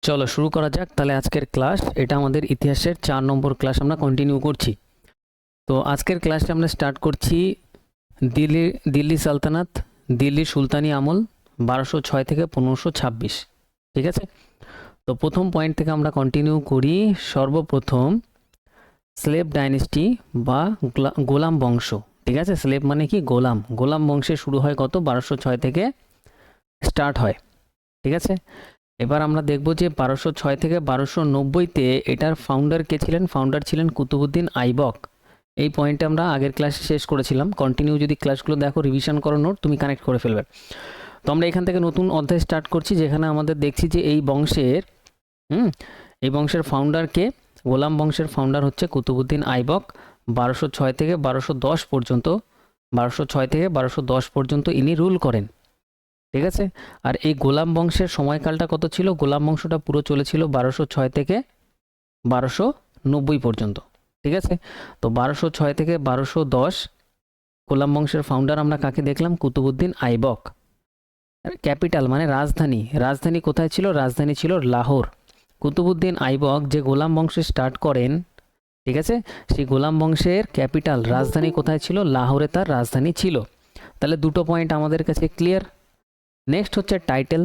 চলো শুরু করা যাক তাহলে আজকের ক্লাস। এটা আমাদের ইতিহাসের 4 নম্বর ক্লাস, আমরা কন্টিনিউ করছি। তো আজকের ক্লাসটা আমরা স্টার্ট করছি দিল্লি দিল্লি সালতানাত, দিল্লি সুলতানি আমল 1206 থেকে 1526। ঠিক আছে, তো প্রথম পয়েন্ট থেকে আমরা কন্টিনিউ করি। সর্বপ্রথম স্লেভ ডাইনেস্টি বা গোলাম বংশ। ঠিক আছে, স্লেভ মানে কি? গোলাম। গোলাম বংশে শুরু হয় কত? 1206 থেকে স্টার্ট হয়। ঠিক আছে, এবার আমরা দেখব যে 1206 থেকে 1290-তে এটার ফাউন্ডার কে ছিলেন? ফাউন্ডার ছিলেন কুতুবুদ্দিন আইবক। এই পয়েন্টে আমরা আগের ক্লাসে শেষ করেছিলাম। কন্টিনিউ যদি ক্লাসগুলো দেখো, রিভিশন করো, নোট তুমি কানেক্ট করে ফেলবে। তো আমরা এখান থেকে নতুন অধ্যায় স্টার্ট করছি, যেখানে আমাদের দেখছি যে এই বংশের ফাউন্ডার কে? গোলাম বংশের ফাউন্ডার হচ্ছে কুতুবুদ্দিন আইবক। 1206 থেকে 1210 পর্যন্ত, 1206 থেকে 1210 পর্যন্ত ইনি রুল করেন। ঠিক আছে, আর এই গোলাম বংশের সময়কালটা কত ছিল? গোলাম বংশটা পুরো চলেছিল 1206 থেকে 1290 পর্যন্ত। ঠিক আছে, তো 1206 থেকে 1210 গোলাম বংশের ফাউন্ডার আমরা কাকে দেখলাম? কুতুবুদ্দিন আইবক। ক্যাপিটাল মানে রাজধানী, রাজধানী কোথায় ছিল? রাজধানী ছিল লাহোর। কুতুবুদ্দিন আইবক যে গোলাম বংশ স্টার্ট করেন, ঠিক আছে, সেই গোলাম বংশের ক্যাপিটাল রাজধানী কোথায় ছিল? লাহোরে তার রাজধানী ছিল। তাহলে দুটো পয়েন্ট আমাদের কাছে ক্লিয়ার। নেক্সট হচ্ছে টাইটেল।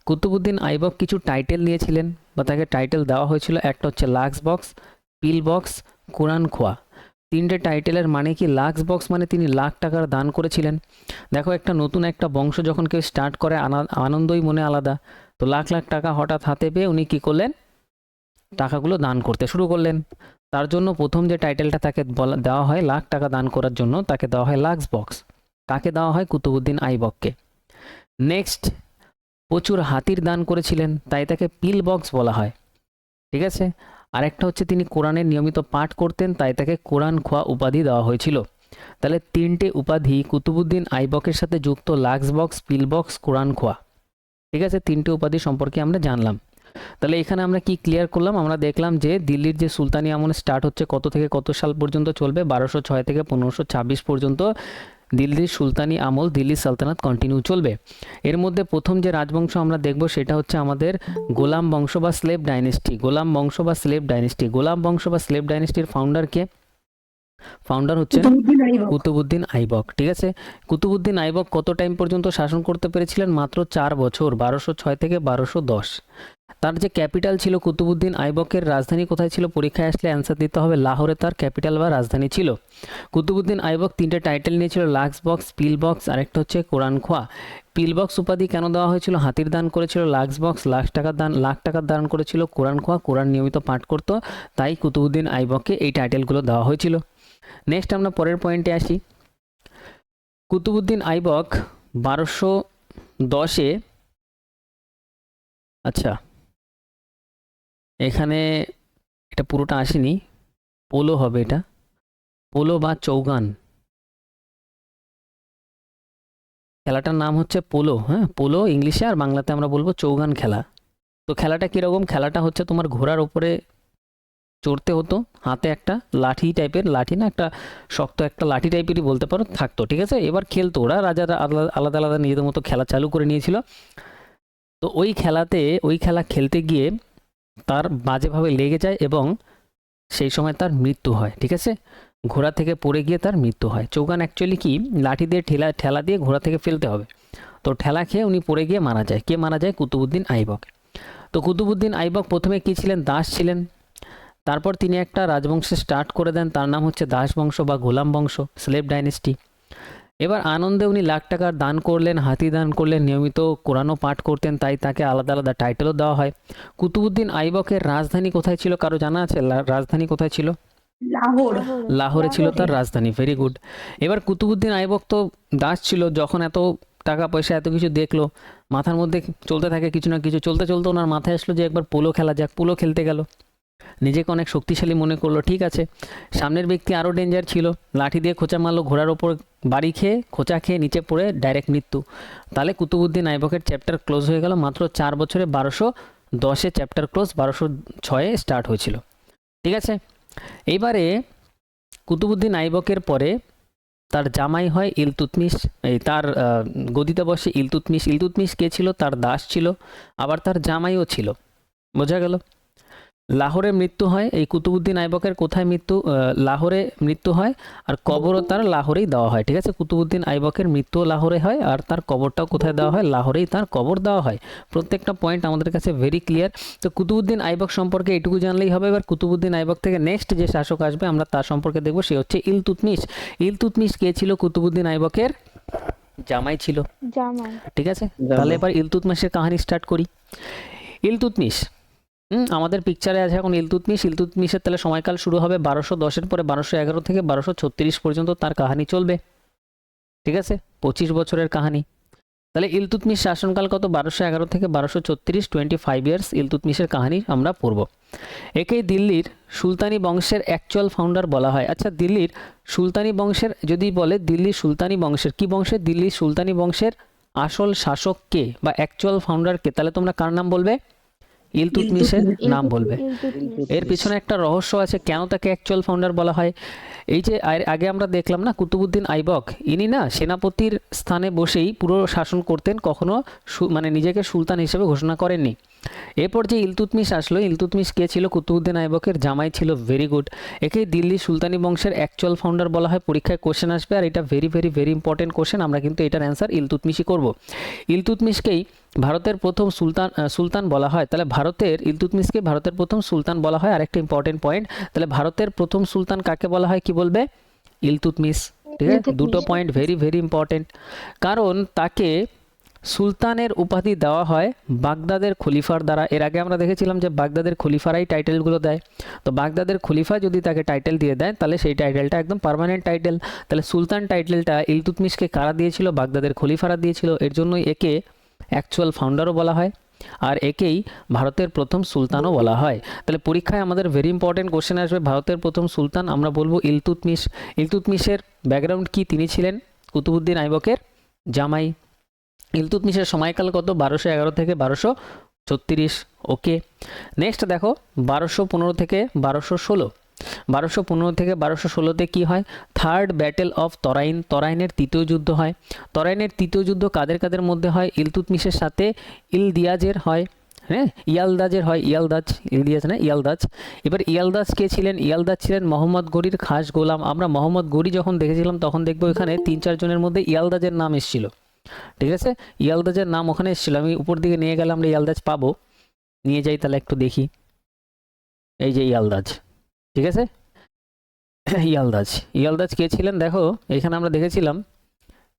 কুতুবুদ্দিন আইবক কিছু টাইটেল নিয়েছিলেন বা তাকে টাইটেল দেওয়া হয়েছিল। একটা হচ্ছে লাক্স বক্স, পিল বক্স, কোরআন খোয়া। তিনটে টাইটেলের মানে কি? লাক্স বক্স মানে তিনি লাখ টাকার দান করেছিলেন। দেখো, একটা নতুন একটা বংশ যখন কেউ স্টার্ট করে, আনন্দই মনে আলাদা। তো লাখ লাখ টাকা হঠাৎ হাতে পেয়ে উনি কী করলেন? টাকাগুলো দান করতে শুরু করলেন। তার জন্য প্রথম যে টাইটেলটা তাকে দেওয়া হয় লাখ টাকা দান করার জন্য, তাকে দেওয়া হয় লাক্স বক্স। কাকে দেওয়া হয়? কুতুবুদ্দিন আইবককে। নেক্সট, প্রচুর হাতির দান করেছিলেন, তাই তাকে পিল বক্স বলা হয়। ঠিক আছে, আরেকটা হচ্ছে তিনি কোরআনের নিয়মিত পাঠ করতেন, তাই তাকে কোরআন খোয়া উপাধি দেওয়া হয়েছিল। তাহলে তিনটে উপাধি কুতুবুদ্দিন আইবকের সাথে যুক্ত: লাক্স বক্স, পিল বক্স, কোরআন খোয়া। ঠিক আছে, তিনটে উপাধি সম্পর্কে আমরা জানলাম। তাহলে এখানে আমরা কি ক্লিয়ার করলাম? আমরা দেখলাম যে দিল্লির যে সুলতানি আমল স্টার্ট হচ্ছে কত থেকে কত সাল পর্যন্ত চলবে? 1206 থেকে 1526 পর্যন্ত দিল্লির সুলতানি আমল, দিল্লি সালতানাত কন্টিনিউ চলবে। এর মধ্যে প্রথম যে রাজবংশ আমরা দেখব সেটা হচ্ছে আমাদের গোলাম বংশ বা স্লেভ ডাইনেস্টি। গোলাম বংশ বা স্লেভ ডাইনেস্টি, গোলাম বংশ বা স্লেভ ডাইনেস্টির ফাউন্ডার কে? ফাউন্ডার হচ্ছেন কুতুবুদ্দিন আইবক। ঠিক আছে, কুতুবুদ্দিন আইবক কত টাইম পর্যন্ত শাসন করতে পেরেছিলেন? মাত্র 4 বছর, 1206 থেকে 1210। তার যে ক্যাপিটাল ছিল, কুতুবুদ্দিন আইবকের রাজধানী কোথায় ছিল? পরীক্ষায় আসলে অ্যান্সার দিতে হবে, লাহোরে তার ক্যাপিটাল বা রাজধানী ছিল। কুতুবুদ্দিন আইবক তিনটে টাইটেল নিয়েছিল: লাক্স বক্স, পিল বক্স, আরেকটা হচ্ছে কোরআন খোয়া। পিল বক্স উপাধি কেন দেওয়া হয়েছিল? হাতির দান করেছিল। লাক্স বক্স লাখ টাকার দান করেছিল। কোরআন খোয়া কোরআন নিয়মিত পাঠ করতো, তাই কুতুবুদ্দিন আইবককে এই টাইটেলগুলো দেওয়া হয়েছিল। নেক্সট আমরা পরের পয়েন্টে আসি। কুতুবুদ্দিন আইবক 1210-এ, আচ্ছা এখানে এটা পুরোটা আসেনি, পোলো হবে এটা, পোলো বা চৌগান। খেলাটার নাম হচ্ছে পোলো। হ্যাঁ, পোলো ইংলিশে, আর বাংলাতে আমরা বলবো চৌগান খেলা। তো খেলাটা কীরকম? খেলাটা হচ্ছে তোমার ঘোড়ার ওপরে চড়তে হতো, হাতে একটা লাঠি টাইপের, লাঠি না, একটা শক্ত একটা লাঠি টাইপেরই বলতে পারো, থাকতো। ঠিক আছে, এবার খেলতো ওরা, রাজারা আলাদা আলাদা নিজেদের মতো খেলা চালু করে নিয়েছিল। তো ওই খেলা খেলতে গিয়ে তার বাজেভাবে লেগে যায় এবং সেই সময় তার মৃত্যু হয়। ঠিক আছে, ঘোড়া থেকে পড়ে গিয়ে তার মৃত্যু হয়। চৌগান অ্যাকচুয়ালি কি? লাঠি দিয়ে ঠেলা দিয়ে ঘোড়া থেকে ফেলতে হবে। তো ঠেলা খেয়ে উনি পড়ে গিয়ে মারা যায়। কে মারা যায়? কুতুবুদ্দিন আইবক। তো কুতুবুদ্দিন আইবক প্রথমে কি ছিলেন? দাস ছিলেন। তারপর তিনি একটা রাজবংশ স্টার্ট করে দেন, তার নাম হচ্ছে দাস বংশ বা গোলাম বংশ, স্লেভ ডাইনেস্টি। এবার আনন্দে উনি লাখ টাকার দান করলেন, হাতি দান করলেন, নিয়মিত কোরআনও পাঠ করতেন, তাই তাকে আলাদা আলাদা টাইটেলও দেওয়া হয়। কুতুবুদ্দিন আইবকের রাজধানী কোথায় ছিল? কারো জানা আছে রাজধানী কোথায় ছিল? লাহোর। লাহোরে ছিল তার রাজধানী। Very good. এবার কুতুবুদ্দিন আইবক তো দাস ছিল, যখন এত টাকা পয়সা এত কিছু দেখলো, মাথার মধ্যে চলতে থাকে কিছু না কিছু, চলতে চলতে ওনার মাথায় আসলো যে একবার পোলো খেলা যাক। পোলো খেলতে গেল, নিজেকে অনেক শক্তিশালী মনে করলো। ঠিক আছে, সামনের ব্যক্তি আরও ডেঞ্জার ছিল, লাঠি দিয়ে খোঁচা মারলো, ঘোড়ার ওপর বাড়ি খেয়ে খোঁচা খেয়ে নিচে পড়ে ডাইরেক্ট মৃত্যু। তাহলে কুতুবুদ্দিন আইবকের চ্যাপ্টার ক্লোজ হয়ে গেল মাত্র 4 বছরে। 1210-এ চ্যাপ্টার ক্লোজ, 1206-এ স্টার্ট হয়েছিল। ঠিক আছে, এইবারে কুতুবুদ্দিন আইবকের পরে তার জামাই হয় ইলতুৎমিশ। তার গদিতে বসে ইলতুৎমিশ। ইলতুৎমিশ কে ছিল? তার দাস ছিল, আবার তার জামাইও ছিল। বোঝা গেল? লাহোরে মৃত্যু হয় এই কুতুবুদ্দিন আইবকের, কোথায় মৃত্যু? লাহোরে মৃত্যু হয়, আর কবরও তার লাহোরেই দেওয়া হয়। ঠিক আছে, কুতুবুদ্দিন আইবকের মৃত্যুও লাহোরে হয়, আর তার কবরটাও কোথায় দেওয়া হয়? লাহোরেই তার কবর দেওয়া হয়। প্রত্যেকটা পয়েন্ট আমাদের কাছে ভেরি ক্লিয়ার। তো কুতুবুদ্দিন আইবক সম্পর্কে এটুকু জানলেই হবে। এবার কুতুবুদ্দিন আইবক থেকে নেক্সট যে শাসক আসবে আমরা তার সম্পর্কে দেখবো, সে হচ্ছে ইলতুৎমিশ। ইলতুৎমিশ কে ছিল? কুতুবুদ্দিন আইবকের জামাই ছিল। জামাই। ঠিক আছে, তাহলে এবার ইলতুৎমিশের কাহিনী স্টার্ট করি। ইলতুৎমিশ, আমাদের পিকচারে আছে এখন ইলতুৎমিশ। ইলতুৎমিশের তাহলে সময়কাল শুরু হবে 1210-এর পরে 1211 থেকে 1236 পর্যন্ত তার কাহিনী চলবে। ঠিক আছে, 25 বছরের কাহিনী। তাহলে ইলতুৎমিশ শাসনকাল কত? 1211 থেকে 1236, 25 ইয়ার্স ইলতুৎমিশের কাহিনী আমরা পড়ব। একেই দিল্লির সুলতানি বংশের অ্যাকচুয়াল ফাউন্ডার বলা হয়। আচ্ছা, দিল্লির সুলতানি বংশের যদি বলে, দিল্লির সুলতানি বংশের কি বংশের? দিল্লির সুলতানি বংশের আসল শাসক কে বা অ্যাকচুয়াল ফাউন্ডার কে? তাহলে তোমরা কার নাম বলবে? ইলতুৎমিশের নাম বলবে। এর পিছনে একটা রহস্য আছে, কেন তাকে অ্যাকচুয়াল ফাউন্ডার বলা হয়। এই যে আগে আমরা দেখলাম না, কুতুবুদ্দিন আইবক ইনি না সেনাপতির স্থানে বসেই পুরো শাসন করতেন, কখনো মানে নিজেকে সুলতান হিসেবে ঘোষণা করেননি। এরপর যে ইলতুৎমিশ আসলো, ইলতুৎমিশ কে ছিল? কুতুবুদ্দিন আইবকের জামাই ছিল। Very good. একে দিল্লি সুলতানি বংশের অ্যাকচুয়াল ফাউন্ডার বলা হয়। পরীক্ষায় কোশ্চেন আসবে, আর এটা very very very important question. আমরা কিন্তু এটার অ্যান্সার ইলতুৎমিশই করব। ইলতুৎমিশকেই ভারতের প্রথম সুলতান বলা হয়। তাহলে ইলতুৎমিশকে ভারতের প্রথম সুলতান বলা হয়। আরেকটা ইম্পর্টেন্ট পয়েন্ট, তাহলে ভারতের প্রথম সুলতান কাকে বলা হয়? কি বলবে? ইলতুৎমিশ। ঠিক আছে, দুটো পয়েন্ট ভেরি ভেরি ইম্পর্টেন্ট। কারণ তাকে সুলতানের উপাধি দেওয়া হয় বাগদাদের খলিফার দ্বারা। এর আগে আমরা দেখেছিলাম যে বাগদাদের খলিফারাই টাইটেলগুলো দেয়। তো বাগদাদের খলিফা যদি তাকে টাইটেল দিয়ে দেয়, তাহলে সেই টাইটেলটা একদম পার্মানেন্ট টাইটেল। তাহলে সুলতান টাইটেলটা ইলতুৎমিশকে কারা দিয়েছিল? বাগদাদের খলিফারা দিয়েছিল। এর জন্যই একে অ্যাকচুয়াল ফাউন্ডারও বলা হয়, আর একেই ভারতের প্রথম সুলতানও বলা হয়। তাহলে পরীক্ষায় আমাদের ভেরি ইম্পর্টেন্ট কোশ্চেন আসবে, ভারতের প্রথম সুলতান আমরা বলবো ইলতুৎমিশ। ইলতুৎমিশের ব্যাকগ্রাউন্ড কি? তিনি ছিলেন কুতুবুদ্দিন আইবকের জামাই। ইলতুৎমিশের সময়কাল কত? 1211 থেকে 1236। ওকে, নেক্সট দেখো 1215 থেকে 1216। 1215 থেকে 1216-তে কী হয়? থার্ড ব্যাটেল অফ তরাইন, তরাইনের তৃতীয় যুদ্ধ হয়। তরাইনের তৃতীয় যুদ্ধ কাদের কাদের মধ্যে হয়? ইলতুৎমিশের সাথে ইলদিয়াজের হয়। হ্যাঁ, ইয়ালদাজের হয়। ইলদিয়াজ না, ইয়ালদাজ। এবার ইয়ালদাজ কে ছিলেন? ইয়ালদাজ ছিলেন মোহাম্মদ গনির খাস গোলাম। আমরা মোহাম্মদ গনি যখন দেখেছিলাম তখন দেখবো এখানে 3-4 জনের মধ্যে ইয়ালদাজের নাম এসেছিল। ঠিক আছে, ইয়ালদাজের নাম ওখানে এসেছিল। আমি উপর দিকে নিয়ে গেলে আমরা ইয়ালদাজ পাবো, নিয়ে যাই তাহলে একটু দেখি। এই যে ইয়ালদাজ, ঠিক আছে, ইয়ালদাজ কে ছিলেন? দেখো এখানে আমরা দেখেছিলাম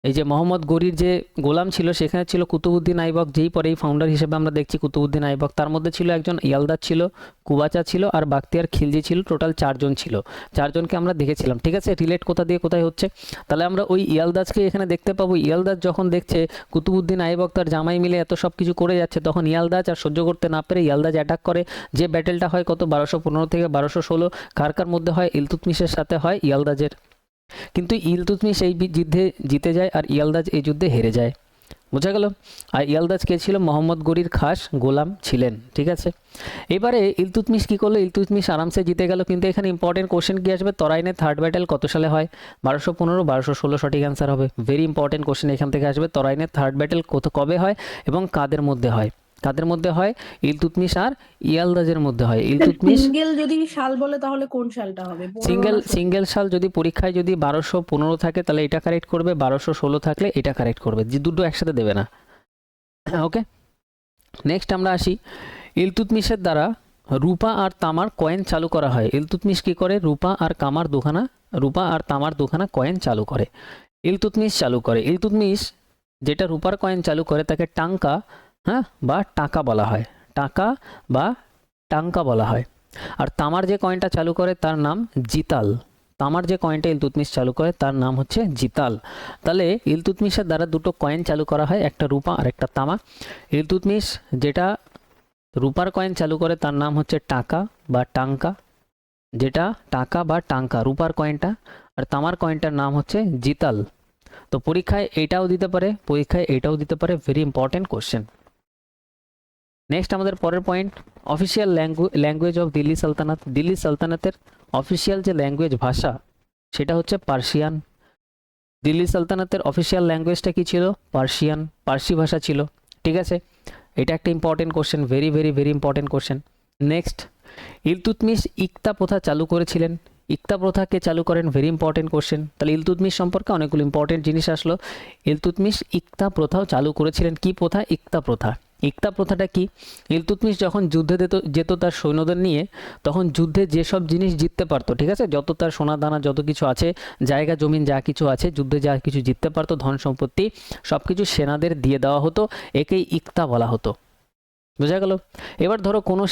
এই যে মোহাম্মদ গনির যে গোলাম ছিল সেখানে ছিল কুতুবুদ্দিন আইবক, যেই পরে এই ফাউন্ডার হিসেবে আমরা দেখছি কুতুবুদ্দিন আইবক। তার মধ্যে ছিল একজন ইয়ালদাজ ছিল, কুবাচা ছিল, আর বাখতিয়ার খিলজি ছিল। টোটাল 4 জন ছিল। 4 জনকে আমরা দেখেছিলাম। ঠিক আছে, রিলেট কোথা দিয়ে কোথায় হচ্ছে, তাহলে আমরা ওই ইয়ালদাজকে এখানে দেখতে পাবো। ইয়ালদাজ যখন দেখছে কুতুবুদ্দিন আইবক তার জামাই মিলে এত সব কিছু করে যাচ্ছে, তখন ইয়ালদাজ আর সহ্য করতে না পেরে ইয়ালদাজ অ্যাটাক করে। যে ব্যাটেলটা হয় কত? 1215 থেকে 1216। কার কার মধ্যে হয়? ইলতুৎমিশের সাথে হয় ইয়ালদাজের। কিন্তু ইলতুৎমিশ এই যুদ্ধে জিতে যায় আর ইয়ালদাজ এই যুদ্ধে হেরে যায়। বোঝা গেল? আর ইয়ালদাজ কে ছিল? মোহাম্মদ গনির খাস গোলাম ছিলেন। ঠিক আছে, এবারে ইলতুৎমিশ কী করলো? ইলতুৎমিশ আরামসে জিতে গেল, কিন্তু এখানে ইম্পর্টেন্ট কোশ্চেন কি আসবে? তরাইনের থার্ড ব্যাটেল কত সালে হয়? 1215, 1216 সঠিক অ্যান্সার হবে। ভেরি ইম্পর্টেন্ট কোশ্চেন এখান থেকে আসবে। তরাইনের থার্ড ব্যাটেল কবে হয় এবং কাদের মধ্যে হয়? কাদের মধ্যে হয়? ইলতুৎমিশ আর ইয়ালদাজের মধ্যে হয়। ইলতুৎমিশ সিঙ্গেল যদি সাল বলে তাহলে কোন সালটা হবে? সিঙ্গেল সাল যদি পরীক্ষায় যদি 1215 থাকে তাহলে এটা কারেক্ট করবে, 1216 থাকলে এটা কারেক্ট করবে, যে দুটো একসাথে দেবে না। ওকে, নেক্সট আমরা আসি। ইলতুৎমিশের দ্বারা রূপা আর তামার কয়েন চালু করা হয়। ইলতুৎমিশ কি করে? রূপা আর তামার দুখানা কয়েন চালু করে। ইলতুৎমিশ চালু করে। ইলতুৎমিশ যেটা রূপার কয়েন চালু করে তাকে টাঙ্কা, হ্যাঁ, বা টাকা বলা হয়। টাকা বা টাঙ্কা বলা হয়। আর তামার যে কয়েনটা চালু করে তার নাম জিতাল। তামার যে কয়েনটা ইলতুৎমিশ চালু করে তার নাম হচ্ছে জিতাল। তাহলে ইলতুৎমিশের দ্বারা দুটো কয়েন চালু করা হয়, একটা রূপা আর একটা তামা। ইলতুৎমিশ যেটা রূপার কয়েন চালু করে তার নাম হচ্ছে টাকা বা টাঙ্কা, যেটা টাকা বা টাঙ্কা রূপার কয়েনটা, আর তামার কয়েনটার নাম হচ্ছে জিতাল। তো পরীক্ষায় এটাও দিতে পারে, ভেরি ইম্পর্টেন্ট কোশ্চেন। নেক্সট আমাদের পরের point, official language of Delhi Sultanate. Delhi সালতানাতের অফিসিয়াল যে ল্যাঙ্গুয়েজ ভাষা সেটা হচ্ছে পার্সিয়ান। দিল্লি সালতানাতের অফিসিয়াল ল্যাঙ্গুয়েজটা কি ছিল? পার্সি ভাষা ছিল। ঠিক আছে, এটা একটা important question, very very very important question. Next, Iltutmish iqta প্রথা চালু করেছিলেন। ইকতা প্রথাকে চালু করেন, ভেরি ইম্পর্টেন্ট কোশ্চেন। তাহলে ইলতুৎমিশ সম্পর্কে অনেকগুলো ইম্পর্টেন্ট জিনিস আসলো। ইলতুৎমিশ ইকতা প্রথাও চালু করেছিলেন। কি প্রথা? ইকতা প্রথা। ইকতা প্রথাটা কি? ইলতুৎমিশ যখন যুদ্ধে যেত তার সৈন্যদের নিয়ে, তখন যুদ্ধে যেসব জিনিস জিততে পারতো, ঠিক আছে, যত তার সোনা দানা যত কিছু আছে, জায়গা জমিন যা কিছু আছে, যুদ্ধে যা কিছু জিততে পারতো, ধন সম্পত্তি, সব কিছু সেনাদের দিয়ে দেওয়া হতো। একেই ইকতা বলা হতো। বোঝা গেল? এবার ধরো কোনো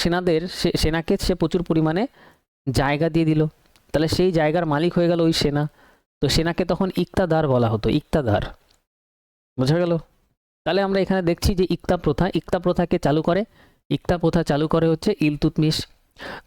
সেনাকে সে প্রচুর পরিমাণে জায়গা দিয়ে দিল, তাহলে সেই জায়গার মালিক হয়ে গেল ওই সেনা। তো সেনাকে তখন ইকতাদার বলা হতো, ইকতাদার। বোঝা গেল? তাহলে আমরা এখানে দেখছি যে ইকতা প্রথাকে চালু করে, ইকতা প্রথা চালু করে হচ্ছে ইলতুৎমিশ।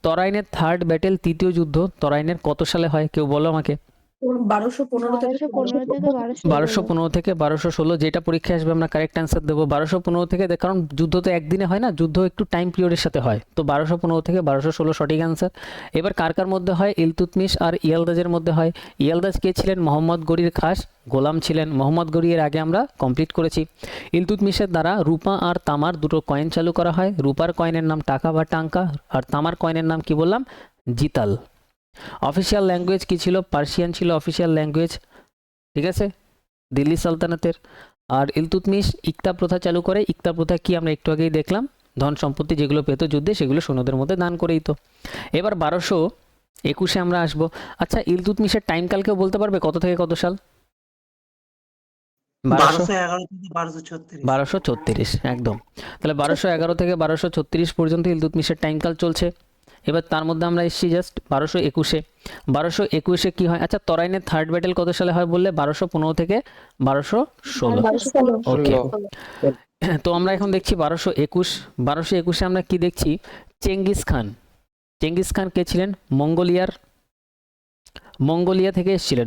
তরাইনের থার্ড ব্যাটেল, তৃতীয় যুদ্ধ, তরাইনের কত সালে হয়? কেউ বলো আমাকে। 1215 থেকে 1215 থেকে 1216, যেটা পরীক্ষা আসবে আমরা কারেক্ট অ্যান্সার দেবো 1215 থেকে, কারণ যুদ্ধ তো একদিনে হয় না, যুদ্ধ একটু টাইম পিরিয়ডের সাথে হয়। তো 1215 থেকে 1216 সঠিক অ্যান্সার। এবার কার কার মধ্যে হয়? ইলতুৎমিশ আর ইয়ালদাজের মধ্যে হয়। ইয়ালদাজ কে ছিলেন? মোহাম্মদ গনির খাস গোলাম ছিলেন। মোহাম্মদ গনি এর আগে আমরা কমপ্লিট করেছি। ইলতুৎমিশের দ্বারা রূপা আর তামার দুটো কয়েন চালু করা হয়। রূপার কয়েনের নাম টাকা বা টাঙ্কা, আর তামার কয়েনের নাম কি বললাম? জিতাল। অফিসিয়াল ল্যাঙ্গুয়েজ কি ছিল? পার্সিয়ান ছিল অফিসিয়াল ল্যাঙ্গুয়েজ, ঠিক আছে, দিল্লি সালতানাতের। আর ইলতুৎমিশ ইকতা প্রথা চালু করে। ইকতা প্রথা কি? আমরা একটু আগেই দেখলাম, ধন সম্পত্তি যেগুলো পেত যুদ্ধে সেগুলো সৈন্যদের মধ্যে দান করেই তো। এবার 1221 আমরা আসবো। আচ্ছা, ইলতুৎমিশের টাইম কালকেও বলতে পারবে কত থেকে কত সাল? 1211 থেকে 1236। 1236, একদম। তাহলে 1211 থেকে 1236 পর্যন্ত ইলতুৎমিশের টাইমকাল চলছে। এবার তার মধ্যে আমরা এসেছি জাস্ট 1221-এ। 1221-এ কি হয়? আচ্ছা, তরাইনের থার্ড ব্যাটেল কত সালে হয় বললে? 1215 থেকে 1216। ওকে, তো আমরা এখন দেখছি 1221। 1221-এ আমরা কি দেখছি? Genghis Khan. চেঙ্গিস খান কে ছিলেন? মঙ্গোলিয়া থেকে এসেছিলেন।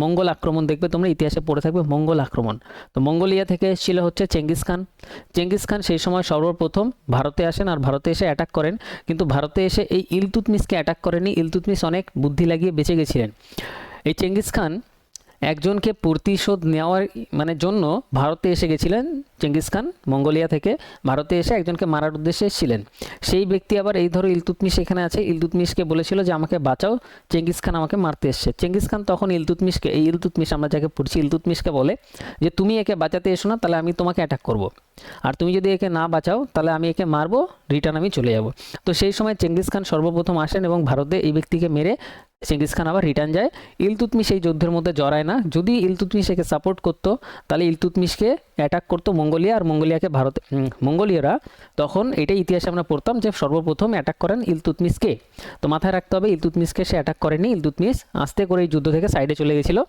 মঙ্গল আক্রমণ, দেখবে তোমরা ইতিহাসে পড়ে থাকবে মঙ্গল আক্রমণ। তো মঙ্গোলিয়া থেকে এসেছিল হচ্ছে চেঙ্গিস খান। চেঙ্গিস খান সেই সময় সর্বপ্রথম ভারতে আসেন আর ভারতে এসে অ্যাটাক করেন, কিন্তু ভারতে এসে এই ইলতুৎমিশকে অ্যাটাক করেনি। ইলতুৎমিশ অনেক বুদ্ধি লাগিয়ে বেঁচে গেছিলেন। এই চেঙ্গিস খান একজনকে প্রতিশোধ নেওয়ার জন্য ভারতে এসে গেছিলেন। চেঙ্গিস খান মঙ্গোলিয়া থেকে ভারতে এসে একজনকে মারার উদ্দেশ্যে এসেছিলেন। সেই ব্যক্তি আবার, এই ধরো ইলতুৎমিশ এখানে আছে, ইলতুৎমিশকে বলেছিল যে আমাকে বাঁচাও, চেঙ্গিস খান আমাকে মারতে এসছে। চেঙ্গিস খান তখন ইলতুৎমিশ আমরা যাকে পড়ছি, ইলতুৎমিশকে বলে যে তুমি একে বাঁচাতে এসো না, তাহলে আমি তোমাকে অ্যাটাক করব, আর তুমি যদি একে না বাঁচাও তাহলে আমি একে মারবো, রিটার্ন আমি চলে যাব। তো সেই সময় চেঙ্গিস খান সর্বপ্রথম আসেন এবং ভারতে এই ব্যক্তিকে মেরে চেঙ্গিস খান আবার রিটার্ন যায়। ইলতুৎমিশ এই যুদ্ধের মধ্যে জড়ায় না। যদি ইলতুৎমিশ একে সাপোর্ট করতো তাহলে ইলতুৎমিশকে অ্যাটাক করতো মঙ্গোলিয়া, আর মঙ্গোলিয়ারা তখন এটাই ইতিহাসে আমরা পড়তাম যে সর্বপ্রথম অ্যাটাক করেন ইলতুৎমিশকে। তো মাথায় রাখতে হবে ইলতুৎমিশকে সে অ্যাটাক করেনি, ইলতুৎমিশ আস্তে করে এই যুদ্ধ থেকে সাইডে চলে গেছিল।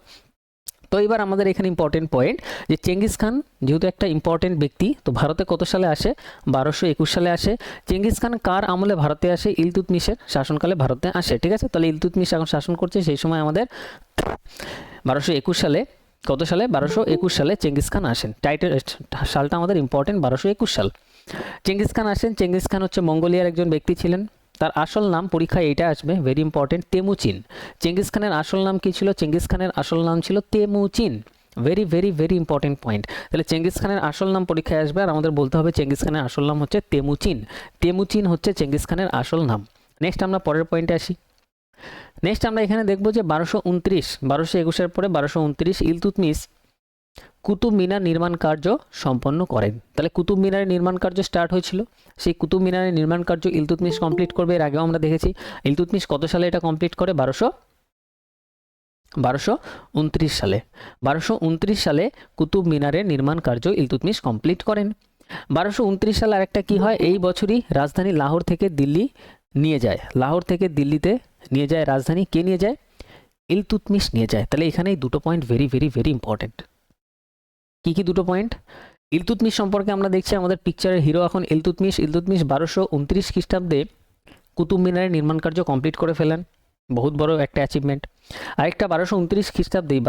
তো এবার আমাদের এখানে ইম্পর্টেন্ট পয়েন্ট যে চেঙ্গিস খান যেহেতু একটা ইম্পর্টেন্ট ব্যক্তি, তো ভারতে কত সালে আসে? 1221 সালে আসে। চেঙ্গিস খান কার আমলে ভারতে আসে? ইলতুৎমিশের শাসনকালে ভারতে আসে, ঠিক আছে। তাহলে ইলতুৎমিশ এখন শাসন করছে, সেই সময় আমাদের 1221 সালে, কত সালে? 1221 সালে চেঙ্গিস খান আসেন। সালটা আমাদের ইম্পর্টেন্ট, 1221 সাল। চেঙ্গিস খান আসেন। চেঙ্গিস খান হচ্ছে মঙ্গোলিয়ার একজন ব্যক্তি ছিলেন। তার আসল নাম পরীক্ষায় এইটা আসবে, ভেরি ইম্পর্টেন্ট, তেমুচিন। চেঙ্গিস খানের আসল নাম কি ছিল? চেঙ্গিস খানের আসল নাম ছিল Temujin. Very very very important point. তাহলে চেঙ্গিস খানের আসল নাম পরীক্ষায় আসবে আর আমাদের বলতে হবে চেঙ্গিস খানের আসল নাম হচ্ছে তেমুচিন। তেমুচিন হচ্ছে চেঙ্গিস খানের আসল নাম। নেক্সট আমরা পরের পয়েন্টে আসি। নেক্সট আমরা এখানে দেখবো যে 1221-এর পরে 1229 ইলতুৎমিশ কুতুব মিনার নির্মাণ কার্য সম্পন্ন করেন। তাহলে কুতুব মিনারের নির্মাণ কার্য স্টার্ট হয়েছিল, সেই কুতুব মিনারের নির্মাণ কার্য ইলতুৎমিশ কমপ্লিট করবে। এর আগেও আমরা দেখেছি ইলতুৎমিশ কত সালে এটা কমপ্লিট করে? 1229 সালে। 1229 সালে কুতুব মিনারের নির্মাণ কার্য ইলতুৎমিশ কমপ্লিট করেন। 1229 সালে আরেকটা কি হয়? এই বছরই রাজধানী লাহোর থেকে দিল্লি নিয়ে যায়। লাহোর থেকে দিল্লিতে নিয়ে যায় রাজধানী, কে নিয়ে যায়? ইলতুৎমিশ নিয়ে যায়। তাহলে এখানে এই দুটো point very very very important. কি কি দুটো পয়েন্ট? ইলতুৎমিশ সম্পর্কে আমরা দেখছি আমাদের পিকচারের হিরো এখন ইলতুৎমিশ। 1229 খ্রিস্টাব্দে কুতুব মিনারের নির্মাণ কার্য কমপ্লিট করে ফেলেন, বহুত বড় একটা অ্যাচিভমেন্ট। আরেকটা 1229 খ্রিস্টাব্দেই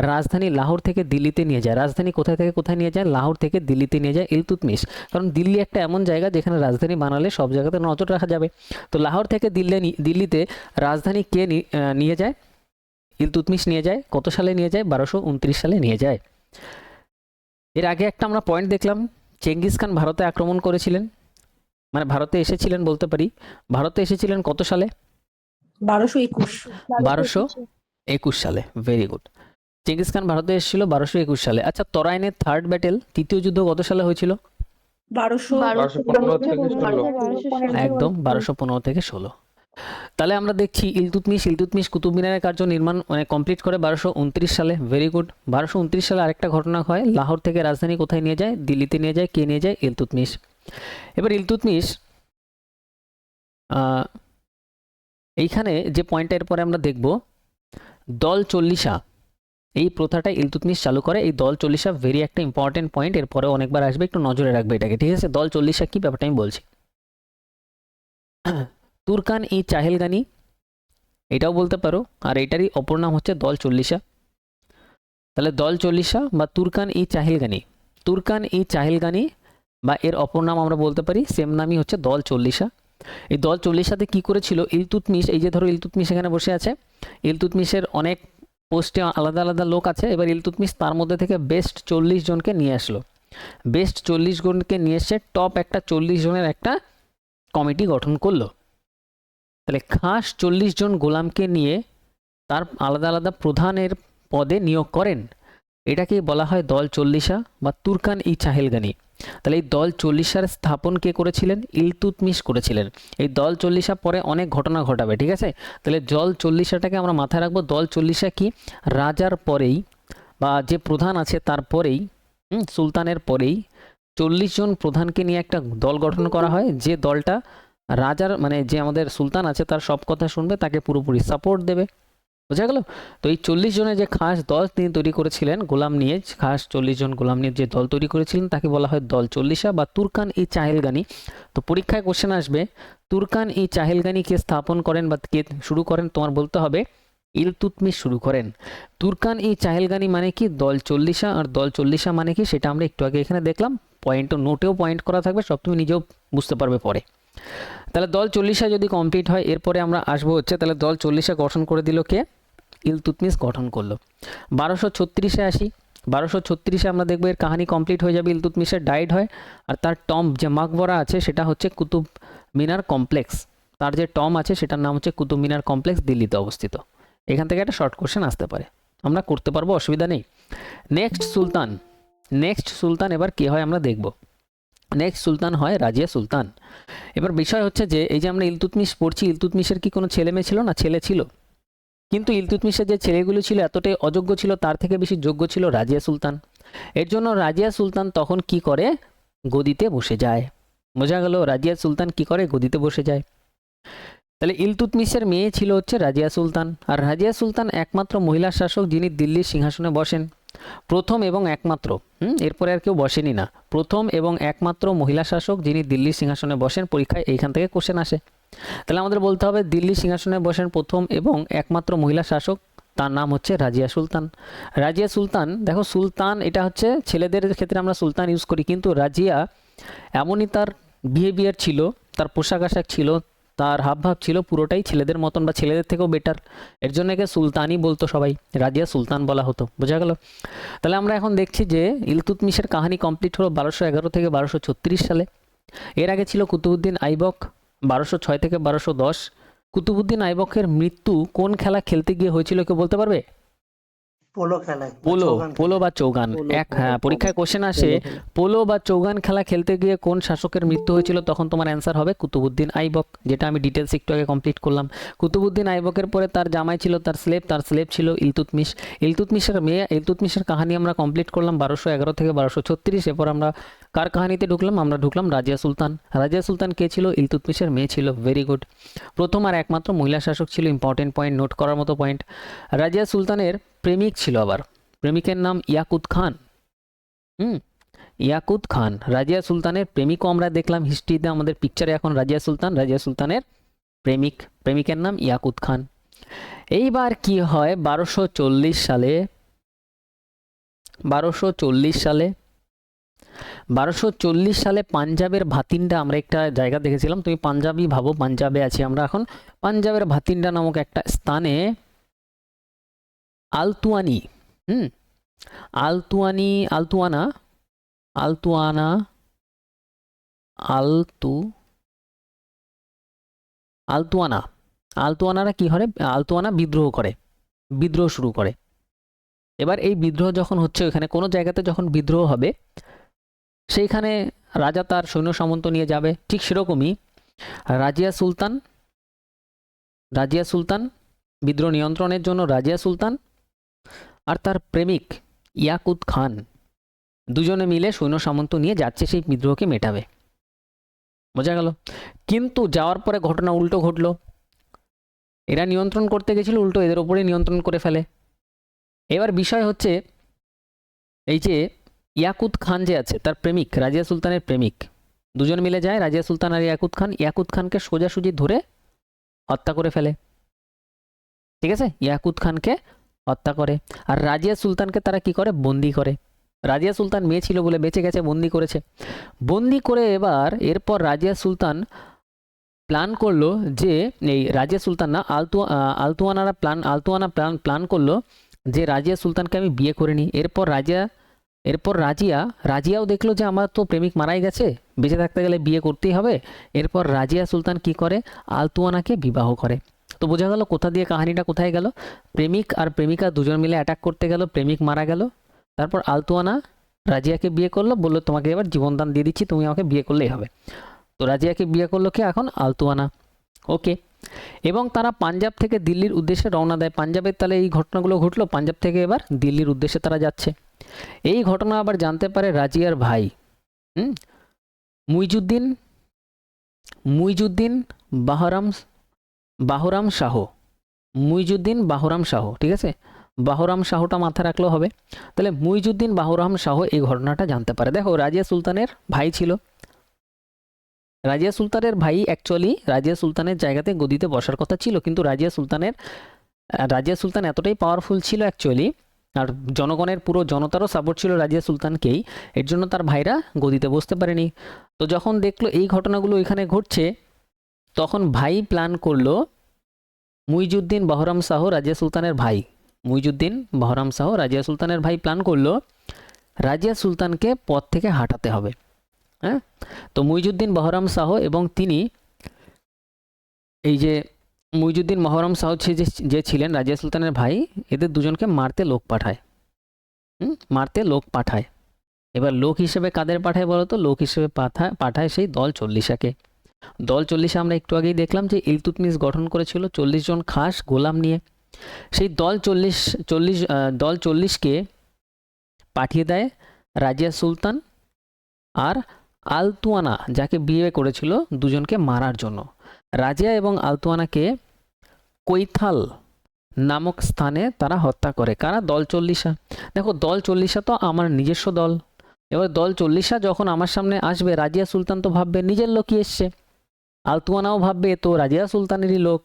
রাজধানী লাহোর থেকে দিল্লিতে নিয়ে যায়। রাজধানী কোথায় থেকে কোথায় নিয়ে যায়? লাহোর থেকে দিল্লিতে নিয়ে যায় ইলতুৎমিশ। কারণ দিল্লি একটা এমন জায়গা যেখানে রাজধানী বানালে সব জায়গাতে নজর রাখা যাবে। তো লাহোর থেকে দিল্লিতে রাজধানী কে নিয়ে যায়? ইলতুৎমিশ নিয়ে যায়। কত সালে নিয়ে যায়? 1229 সালে নিয়ে যায়। এর আগে একটা আমরা পয়েন্ট দেখলাম, চেঙ্গিস খান ভারতে আক্রমণ করেছিলেন, মানে ভারতে এসেছিলেন বলতে পারি। ভারতে এসেছিলেন কত সালে? 1221। 1221 সালে। Very good. চেঙ্গিস খান ভারতে এসেছিল 1221 সালে। আচ্ছা, তরাইনের থার্ড ব্যাটেল, তৃতীয় যুদ্ধ কত সালে হয়েছিল? 1215 থেকে 1215 একদম 1215 থেকে 16। তাহলে আমরা দেখছি ইলতুৎমিশ কুতুব মিনারের কার্য নির্মাণ মানে কমপ্লিট করে 1229 সালে। Very good. 1229 সালে আরেকটা ঘটনা হয়, লাহোর থেকে রাজধানী কোথায় নিয়ে যায়? দিল্লিতে নিয়ে যায়। কে নিয়ে যায়? ইলতুৎমিশ। এবার ইলতুৎমিশ এইখানে যে পয়েন্টটা এরপরে আমরা দেখব, দল চল্লিশা, এই প্রথাটা ইলতুৎমিশ চালু করে। এই দল চল্লিশা ভেরি একটা ইম্পর্টেন্ট পয়েন্ট, এরপরে অনেকবার আসবে, একটু নজরে রাখবে এটাকে, ঠিক আছে? দল চল্লিশা কি ব্যাপারটা আমি বলছি। তুর্কান ই চাহেলগানি এটাও বলতে পারো, আর এটারই অপর নাম হচ্ছে দল চল্লিশা। তাহলে দল চল্লিশা বা তুর্কান ই চাহেলগানি, তুর্কান ই চাহেলগানি বা এর অপর নাম আমরা বলতে পারি সেম নামই হচ্ছে দল চল্লিশা। এই দল চল্লিশাতে কি করেছিল ইলতুৎমিশ? এই যে ধরো ইলতুৎমিশ এখানে বসে আছে, ইলতুৎমিশের অনেক পোস্টে আলাদা আলাদা লোক আছে। এবার ইলতুৎমিশ তার মধ্যে থেকে বেস্ট 40 জনকে নিয়ে আসলো। বেস্ট 40 জনকে নিয়ে এসে টপ একটা 40 জনের একটা কমিটি গঠন করলো। তাহলে খাস 40 জন গোলামকে নিয়ে তার আলাদা আলাদা প্রধানের পদে নিয়োগ করেন। এটাকে বলা হয় দল চল্লিশা বা তুর্কান ই চাহেলগানি। তাহলে এই দল চল্লিশার স্থাপন কে করেছিলেন? ইলতুৎমিশ করেছিলেন। এই দল চল্লিশা পরে অনেক ঘটনা ঘটাবে, ঠিক আছে? তাহলে দল চল্লিশাটাকে আমরা মাথায় রাখবো। দল চল্লিশা কি? রাজার পরেই বা যে প্রধান আছে তার পরেই, সুলতানের পরেই 40 জন প্রধানকে নিয়ে একটা দল গঠন করা হয়, যে দলটা রাজার মানে যে আমাদের সুলতান আছে তার সব কথা শুনবে, তাকে পুরোপুরি সাপোর্ট দেবে। বোঝা গেল? তো এই 40 জনের যে খাস দল তিনি তৈরি করেছিলেন, গোলাম নিয়ে, খাস 40 জন গোলাম নিয়ে যে দল তৈরি করেছিলেন তাকে বলা হয় দল চল্লিশা বা তুর্কান ই চাহেলগানি। তো পরীক্ষায় কোশ্চেন আসবে, তুর্কান ই চাহেলগানি কে স্থাপন করেন বা কে শুরু করেন? তোমার বলতে হবে ইলতুৎমিশ শুরু করেন। তুর্কান ই চাহেলগানি মানে কি? দল চল্লিশা। আর দল চল্লিশা মানে কি সেটা আমরা একটু আগে এখানে দেখলাম। পয়েন্টও নোটেও পয়েন্ট করা থাকবে, সব তুমি নিজেও বুঝতে পারবে পরে। তাহলে দল চল্লিশা যদি কমপ্লিট হয়, এরপরে আমরা আসবো হচ্ছে, তাহলে দল চল্লিশা গঠন করে দিল কে? ইলতুৎমিশ গঠন করলো। 1236-এ আসি। 1236-এ আমরা দেখবো এর কাহিনী কমপ্লিট হয়ে যাবে। ইলতুৎমিশের ডাইড হয়, আর তার টম্ব যে মাকবরা আছে সেটা হচ্ছে কুতুব মিনার কমপ্লেক্স। তার যে টম্ব আছে সেটার নাম হচ্ছে কুতুব মিনার কমপ্লেক্স, দিল্লিতে অবস্থিত। এখান থেকে একটা শর্ট কোশ্চেন আসতে পারে, আমরা করতে পারবো, অসুবিধা নেই। নেক্সট সুলতান এবার কে হয় আমরা দেখব। নেক্সট সুলতান হয় রাজিয়া সুলতান। এবার বিষয় হচ্ছে যে এই যে আমরা ইলতুৎমিশ পড়ছি, ইলতুৎমিশের কি কোনো ছেলে মেয়ে ছিল না? ছেলে ছিল, কিন্তু ইলতুৎমিশের যে ছেলেগুলো ছিল এতটাই অযোগ্য ছিল, তার থেকে বেশি যোগ্য ছিল রাজিয়া সুলতান। এর জন্য রাজিয়া সুলতান তখন কি করে? গদিতে বসে যায়। বোঝা গেল? রাজিয়া সুলতান কি করে? গদিতে বসে যায়। তাহলে ইলতুৎমিশের মেয়ে ছিল হচ্ছে রাজিয়া সুলতান, আর রাজিয়া সুলতান একমাত্র মহিলা শাসক যিনি দিল্লির সিংহাসনে বসেন, প্রথম এবং একমাত্র। এরপরে আর কেউ বসেনি না, প্রথম এবং একমাত্র মহিলা শাসক যিনি দিল্লির সিংহাসনে বসেন। পরীক্ষায় এইখান থেকে কোশ্চেন আসে। তাহলে আমাদের বলতে হবে দিল্লি সিংহাসনে বসেন প্রথম এবং একমাত্র মহিলা শাসক, তার নাম হচ্ছে রাজিয়া সুলতান। রাজিয়া সুলতান, দেখো সুলতান এটা হচ্ছে ছেলেদের ক্ষেত্রে আমরা সুলতান ইউজ করি, কিন্তু রাজিয়া এমনই তার বিহেভিয়ার ছিল, তার পোশাক আশাক ছিল, তার হাবভাব ছিল পুরোটাই ছেলেদের মতন বা ছেলেদের থেকেও বেটার। এর জন্য একে সুলতানই বলতো সবাই, রাজিয়া সুলতান বলা হতো। বোঝা গেল? তাহলে আমরা এখন দেখছি যে ইলতুৎমিশের কাহিনী কমপ্লিট হলো 1211 থেকে 1236 সালে। এর আগে ছিল কুতুবউদ্দিন আইবক 1206 থেকে 1210। কুতুবউদ্দিন আইবকের মৃত্যু কোন খেলা খেলতে গিয়ে হয়েছিল কেউ বলতে পারবে? পোলো খেলায় বা পোলো, চৌগান পোলো খেলায়। বা চৌগান। হ্যাঁ, পরীক্ষায় কোশ্চেন আসে পোলো বা চৌগান খেলা খেলতে গিয়ে কোন শাসকের মৃত্যু হয়েছিল, তখন তোমার অ্যান্সার হবে কুতুবউদ্দিন আইবক, যেটা আমি ডিটেলস একটু আগে কমপ্লিট করলাম। কুতুবউদ্দিন আইবকের পরে তার জামাই ছিল, তার স্লেভ ছিল ইলতুৎমিশ। ইলতুৎমিশের মেয়ে, ইলতুৎমিশের কাহিনী আমরা কমপ্লিট করলাম 1211 থেকে 1236। এরপর আমরা কার কাহিনীতে ঢুকলাম? আমরা ঢুকলাম রাজিয়া সুলতান। রাজিয়া সুলতান কে ছিল? ইলতুৎমিশের মেয়ে ছিল। Very good. প্রথম আর একমাত্র মহিলা শাসক ছিল, ইম্পর্টেন্ট পয়েন্ট, নোট করার মতো পয়েন্ট। রাজিয়া সুলতানের প্রেমিক ছিল আবার, প্রেমিকের নাম ইয়াকুত খান। ইয়াকুত খান রাজিয়া সুলতানের প্রেমিকও আমরা দেখলাম হিস্ট্রিতে, আমাদের পিকচারে এখন রাজিয়া সুলতানের প্রেমিকের নাম ইয়াকুত খান। এইবার কি হয় 1240 সালে, 1240 সালে পাঞ্জাবের ভাতিন্ডা, আমরা একটা জায়গা দেখেছিলাম, তুমি পাঞ্জাবি ভাবো, পাঞ্জাবে আছি আমরা এখন। পাঞ্জাবের ভাতিন্ডা নামক একটা স্থানে আলতুয়ানা আলতুয়ানারা কি করে? আলতুয়ানা বিদ্রোহ শুরু করে। এবার এই বিদ্রোহ যখন হচ্ছে, ওখানে কোনো জায়গাতে যখন বিদ্রোহ হবে সেইখানে রাজা তার সৈন্য সামন্ত নিয়ে যাবে। ঠিক সেরকমই রাজিয়া সুলতান বিদ্রোহ নিয়ন্ত্রণের জন্য রাজিয়া সুলতান আর তার প্রেমিক ইয়াকুত খান দুজনে মিলে সৈন্য সামন্ত নিয়ে যাচ্ছে সেই বিদ্রোহকে মেটাবে। বোঝা গেল? কিন্তু যাওয়ার পরে ঘটনা উল্টো ঘটলো। এরা নিয়ন্ত্রণ করতে গেছিল, উল্টো এদের ওপরে নিয়ন্ত্রণ করে ফেলে। এবার বিষয় হচ্ছে এই যে ইয়াকুত খান যে আছে তার প্রেমিক, রাজিয়া সুলতানের প্রেমিক, দুজন মিলে যায়, রাজিয়া সুলতান আর ইয়াকুত খানকে সোজাসুজি ধরে হত্যা করে ফেলে। ঠিক আছে, ইয়াকুত খানকে হত্যা করে। আর রাজিয়া সুলতানকে তারা কি করে? বন্দি করে। রাজিয়া সুলতান মেয়ে ছিল বলে বেঁচে গেছে, বন্দি করেছে। বন্দি করে এরপর রাজিয়া সুলতান প্ল্যান করলো যে এই রাজিয়া সুলতান না আলতুয়ানা প্ল্যান করলো যে রাজিয়া সুলতানকে আমি বিয়ে করে নিই। এরপর রাজিয়াও দেখলো যে আমার তো প্রেমিক মারাই গেছে, বেঁচে থাকতে গেলে বিয়ে করতেই হবে। এরপর রাজিয়া সুলতান কি করে? আলতুয়ানাকে বিবাহ করে। তো বোঝা গেল কোথা দিয়ে কাহিনীটা কোথায় গেল। প্রেমিক আর প্রেমিকা দুজন মিলে অ্যাটাক করতে গেল, প্রেমিক মারা গেল। তারপর আলতুয়ানা রাজিয়াকে বিয়ে করলো, বললো তোমাকে এবার জীবনদান দিয়ে দিচ্ছি, তুমি আমাকে বিয়ে করলেই হবে। তো রাজিয়াকে বিয়ে করলো কে? এখন আলতুয়ানা। ওকে। এবং তারা পাঞ্জাব থেকে দিল্লির উদ্দেশ্যে রওনা দেয়। পাঞ্জাবের তাহলে এই ঘটনাগুলো ঘটলো, পাঞ্জাব থেকে এবার দিল্লির উদ্দেশ্যে তারা যাচ্ছে। এই ঘটনা আবার জানতে পারে রাজিয়ার ভাই মুইজুদ্দিন বাহরাম শাহ। ঠিক আছে, বাহরাম শাহটা মাথায় রাখলেও হবে। তাহলে মুইজুদ্দিন বাহরাম শাহ এই ঘটনাটা জানতে পারে। দেখো, রাজিয়া সুলতানের ভাই ছিল। রাজিয়া সুলতানের ভাই অ্যাকচুয়ালি রাজিয়া সুলতানের জায়গাতে গদিতে বসার কথা ছিল, কিন্তু রাজিয়া সুলতান এতটাই পাওয়ারফুল ছিল অ্যাকচুয়ালি, আর জনগণের পুরো জনতারও সাপোর্ট ছিল রাজিয়া সুলতানকেই, এর জন্য তার ভাইরা গদিতে বসতে পারেনি। তো যখন দেখলো এই ঘটনাগুলো এখানে ঘটছে, তখন ভাই প্ল্যান করলো, মুইজুদ্দিন বাহরাম শাহ রাজিয়া সুলতানের ভাই প্ল্যান করলো রাজিয়া সুলতানকে পথ থেকে হাঁটাতে হবে। হ্যাঁ, তো মুইজুদ্দিন বাহরাম শাহ এবং তিনি এই যে মুইজুদ্দিন বাহরাম শাহ যে ছিলেন রাজিয়া সুলতানের ভাই, এদের দুজনকে মারতে লোক পাঠায়। এবার লোক হিসেবে কাদের পাঠায় বলো তো? লোক হিসেবে পাঠায় সেই দল 40কে। দল 40 আমরা একটু আগেই দেখলাম যে ইলতুৎমিশ গঠন করেছিল 40 জন খাস গোলাম নিয়ে। সেই দল 40কে পাঠিয়ে দেয় রাজিয়া সুলতান আর আলতুয়ানা যাকে বিয়ে করেছিল দুজনকে মারার জন্য। রাজিয়া এবং আলতুয়ানাকে কৈথাল নামক স্থানে তারা হত্যা করে। কারা? দল 40। দেখো, দল 40 তো আমার নিজস্ব দল। এবার দল 40 যখন আমার সামনে আসবে, রাজিয়া সুলতান তো ভাববে নিজের লোকই এসছে, আলতুয়ানাও ভাববে তো রাজিয়া সুলতানেরই লোক।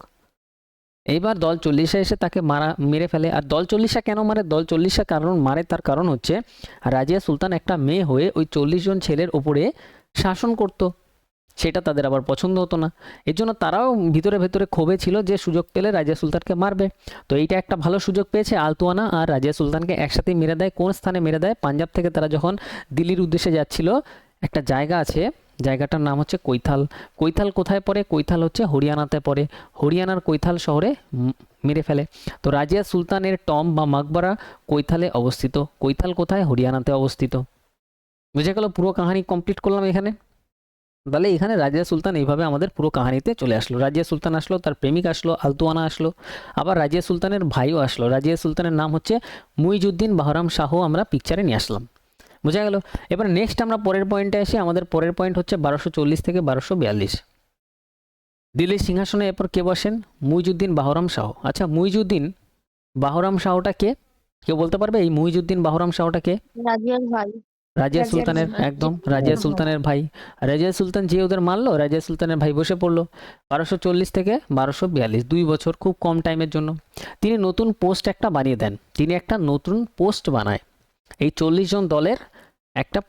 এইবার দল 40 এসে তাকে মেরে ফেলে। আর দল 40 কেন মারে? দল 40 তার কারণ হচ্ছে রাজিয়া সুলতান একটা মেয়ে হয়ে ওই 40 জন ছেলের ওপরে শাসন করত, সেটা তাদের আবার পছন্দ হতো না। এর জন্য তারাও ভিতরে ক্ষোভে ছিল যে সুযোগ পেলে রাজিয়া সুলতানকে মারবে। তো এইটা একটা ভালো সুযোগ পেয়েছে, আলতুয়ানা আর রাজিয়া সুলতানকে একসাথে মেরে দেয়। কোন স্থানে মেরে দেয়? পাঞ্জাব থেকে তারা যখন দিল্লির উদ্দেশ্যে যাচ্ছিল, একটা জায়গা আছে, জায়গাটার নাম হচ্ছে কৈথাল। কৈথাল কোথায় পড়ে? কৈথাল হচ্ছে হরিয়ানাতে পড়ে। হরিয়ানার কৈথাল শহরে মেরে ফেলে। তো রাজিয়া সুলতানের টম বা মাকবারা কৈথালে অবস্থিত। কৈথাল কোথায়? হরিয়ানাতে অবস্থিত। বুঝে গেল? পুরো কাহিনী কমপ্লিট করলাম এখানে। তাহলে এখানে রাজিয়া সুলতান এইভাবে আমাদের পুরো কাহিনীতে চলে আসলো। রাজিয়া সুলতান আসলো, তার প্রেমিক আসলো, আলতুয়ানা আসলো, আবার রাজিয়া সুলতানের ভাইও আসলো। রাজিয়া সুলতানের নাম হচ্ছে মুইজুদ্দিন বাহরাম শাহ, আমরা পিকচারে নিয়ে আসলাম। বোঝা গেল? এবার নেক্সট আমরা পরের পয়েন্টে আসি। আমাদের পরের পয়েন্ট হচ্ছে 1240 থেকে 1242। দিল্লির সিংহাসনে এরপর কে বসেন? মুইজুদ্দিন বাহরাম শাহ। আচ্ছা, মুইজুদ্দিন বাহরাম শাহটা কে? কেউ বলতে পারবে এই মুইজুদ্দিন বাহরাম শাহটা কে? রাজিয়ার ভাই। রাজিয়া সুলতানের, একদম রাজিয়া সুলতানের ভাই। রাজিয়া সুলতান যে ওদের মারলো, রাজিয়া সুলতানের ভাই বসে পড়লো। 1240 থেকে 1242, 2 বছর, খুব কম টাইমের জন্য তিনি নতুন পোস্ট একটা বানিয়ে দেন। তিনি একটা নতুন পোস্ট বানায়, এই 40 জন দলের একটা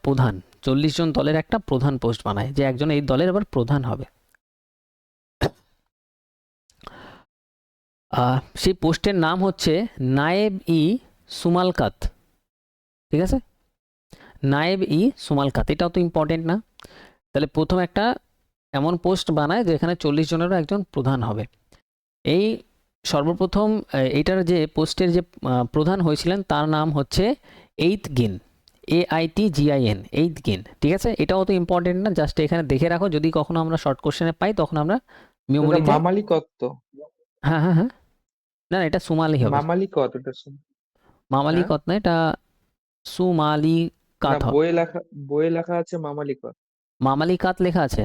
প্রধান পোস্ট বানায়, যে একজন এই দলের আবার প্রধান হবে। সেই পোস্টের নাম হচ্ছে নায়েব-ই সুমালকাত। ঠিক আছে, নায়েব-ই সুমালকাত, এটাও তো ইম্পর্টেন্ট না? তাহলে প্রথম একটা এমন পোস্ট বানায় যেখানে 40 জনেরও একজন প্রধান হবে। এই সর্বপ্রথম এইটার যে পোস্টের যে প্রধান হয়েছিলেন তার নাম হচ্ছে এইথগিন, AITGIN, এইথগিন। ঠিক আছে, এটাও তো ইম্পর্টেন্ট না, জাস্ট এখানে দেখে রাখো, যদি কখনো আমরা শর্ট কোশ্চেনে পাই তখন আমরা মেমোরিতে। মামালিকত তো, হ্যাঁ হ্যাঁ হ্যাঁ, না এটা সুমালি হবে, মামালিকত এটা মামালিকত না, এটা সুমালিকাত না, হবে। বইয়ে লেখা আছে মামালিকত। মামালিকাত লেখা আছে,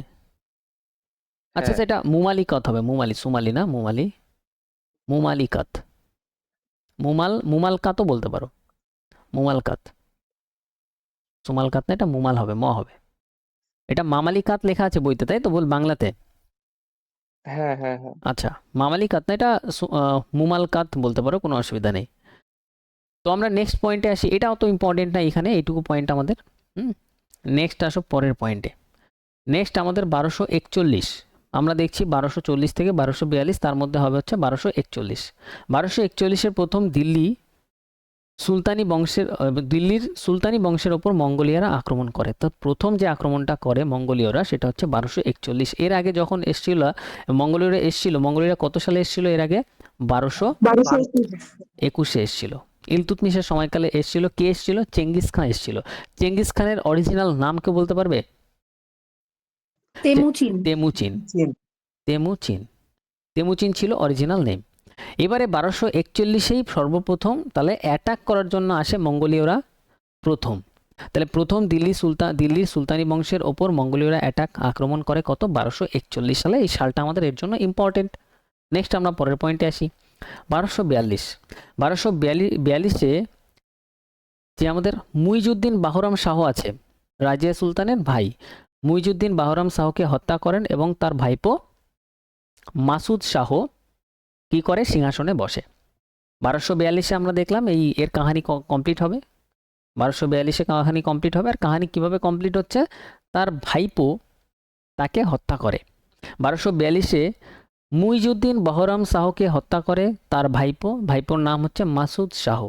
আচ্ছা হ্যাঁ আচ্ছা, এটা মুমালিকাত হবে, মুমালি, সুমালি না, মুমালি, মুমালিকাত, মুমালকাতও বলতে পারো, মুমালকাত, সুমালকাত না, এটা মুমাল হবে, ম হবে। এটা মামালিকাত লেখা আছে বইতে, তাই তো বল বাংলাতে? হ্যাঁ হ্যাঁ হ্যাঁ। আচ্ছা, মামালিকাত না, এটা মুমালকাত বলতে পারো, কোনো অসুবিধা নেই। তো আমরা নেক্সট পয়েন্টে আসি, এটাও তো ইম্পর্টেন্ট না এখানে, এইটুকু পয়েন্ট আমাদের। নেক্সট আসো পরের পয়েন্টে। নেক্সট আমাদের 1241, আমরা দেখছি 1240 থেকে 1242, তার মধ্যে হবে হচ্ছে 1241। 1241-এর প্রথম দিল্লির সুলতানি বংশের ওপর মঙ্গোলিয়ারা আক্রমণ করে। তো প্রথম যে আক্রমণটা করে মঙ্গোলীয়রা সেটা হচ্ছে 1241। এর আগে যখন এসছিল মঙ্গোলীয়রা কত সালে এসছিল এর আগে? 1221-এ এসছিল, ইলতুৎমিশের সময়কালে এসছিল। কে এসছিল? চেঙ্গিস খান এসছিল। চেঙ্গিস খানের অরিজিনাল নাম কে বলতে পারবে? তেমুচিন। তেমুচিন, চীন। তেমুচিন, তেমুচিন ছিল অরিজিনাল নেম। এবারে 1241-এই সর্বপ্রথম তাহলে অ্যাটাক করার জন্য আসে মঙ্গোলীয়রা প্রথম। তাহলে প্রথম দিল্লির সুলতানি বংশের ওপর মঙ্গোলীয়রা আক্রমণ করে কত? 1241 সালে। এই সালটা আমাদের এর জন্য ইম্পর্টেন্ট। নেক্সট আমরা পরের পয়েন্টে আসি। 1242-এ যে আমাদের মুইজউদ্দিন বাহরাম শাহ আছে, রাজিয়া সুলতানের ভাই, মুইজউদ্দিন বাহরাম শাহকে হত্যা করেন এবং তার ভাইপো মাসুদ শাহ কি করে? সিংহাসনে বসে। 1242-এ আমরা দেখলাম এর কাহিনী কমপ্লিট হবে। 1242-এ কাহিনী কমপ্লিট হবে। আর কাহিনী কিভাবে কমপ্লিট হচ্ছে? তার ভাইপো তাকে হত্যা করে। 1242-এ মুইজউদ্দিন বহরাম শাহকে হত্যা করে তার ভাইপোর নাম হচ্ছে মাসুদ শাহ।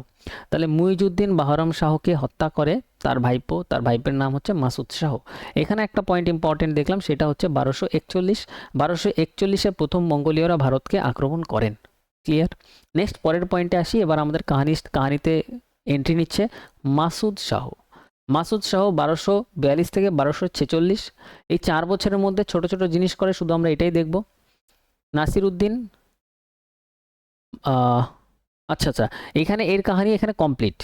তাহলে মুইজউদ্দিন বহরাম শাহকে হত্যা করে তার ভাইপোর নাম হচ্ছে মাসুদ শাহ। এখানে একটা পয়েন্ট ইম্পর্টেন্ট দেখলাম, সেটা হচ্ছে 1241-এ প্রথম মঙ্গোলীয়রা ভারতকে আক্রমণ করেন। ক্লিয়ার? নেক্সট পরের পয়েন্টে আসি। এবার আমাদের কাহিনীতে এন্ট্রি নিচ্ছে মাসুদ শাহ। 1242 থেকে 1246, এই 4 বছরের মধ্যে ছোট ছোট জিনিস করে, শুধু আমরা এটাই দেখব। নাসিরউদ্দিন, আচ্ছা আচ্ছা, এখানে এর কাহিনী এখানে কমপ্লিট।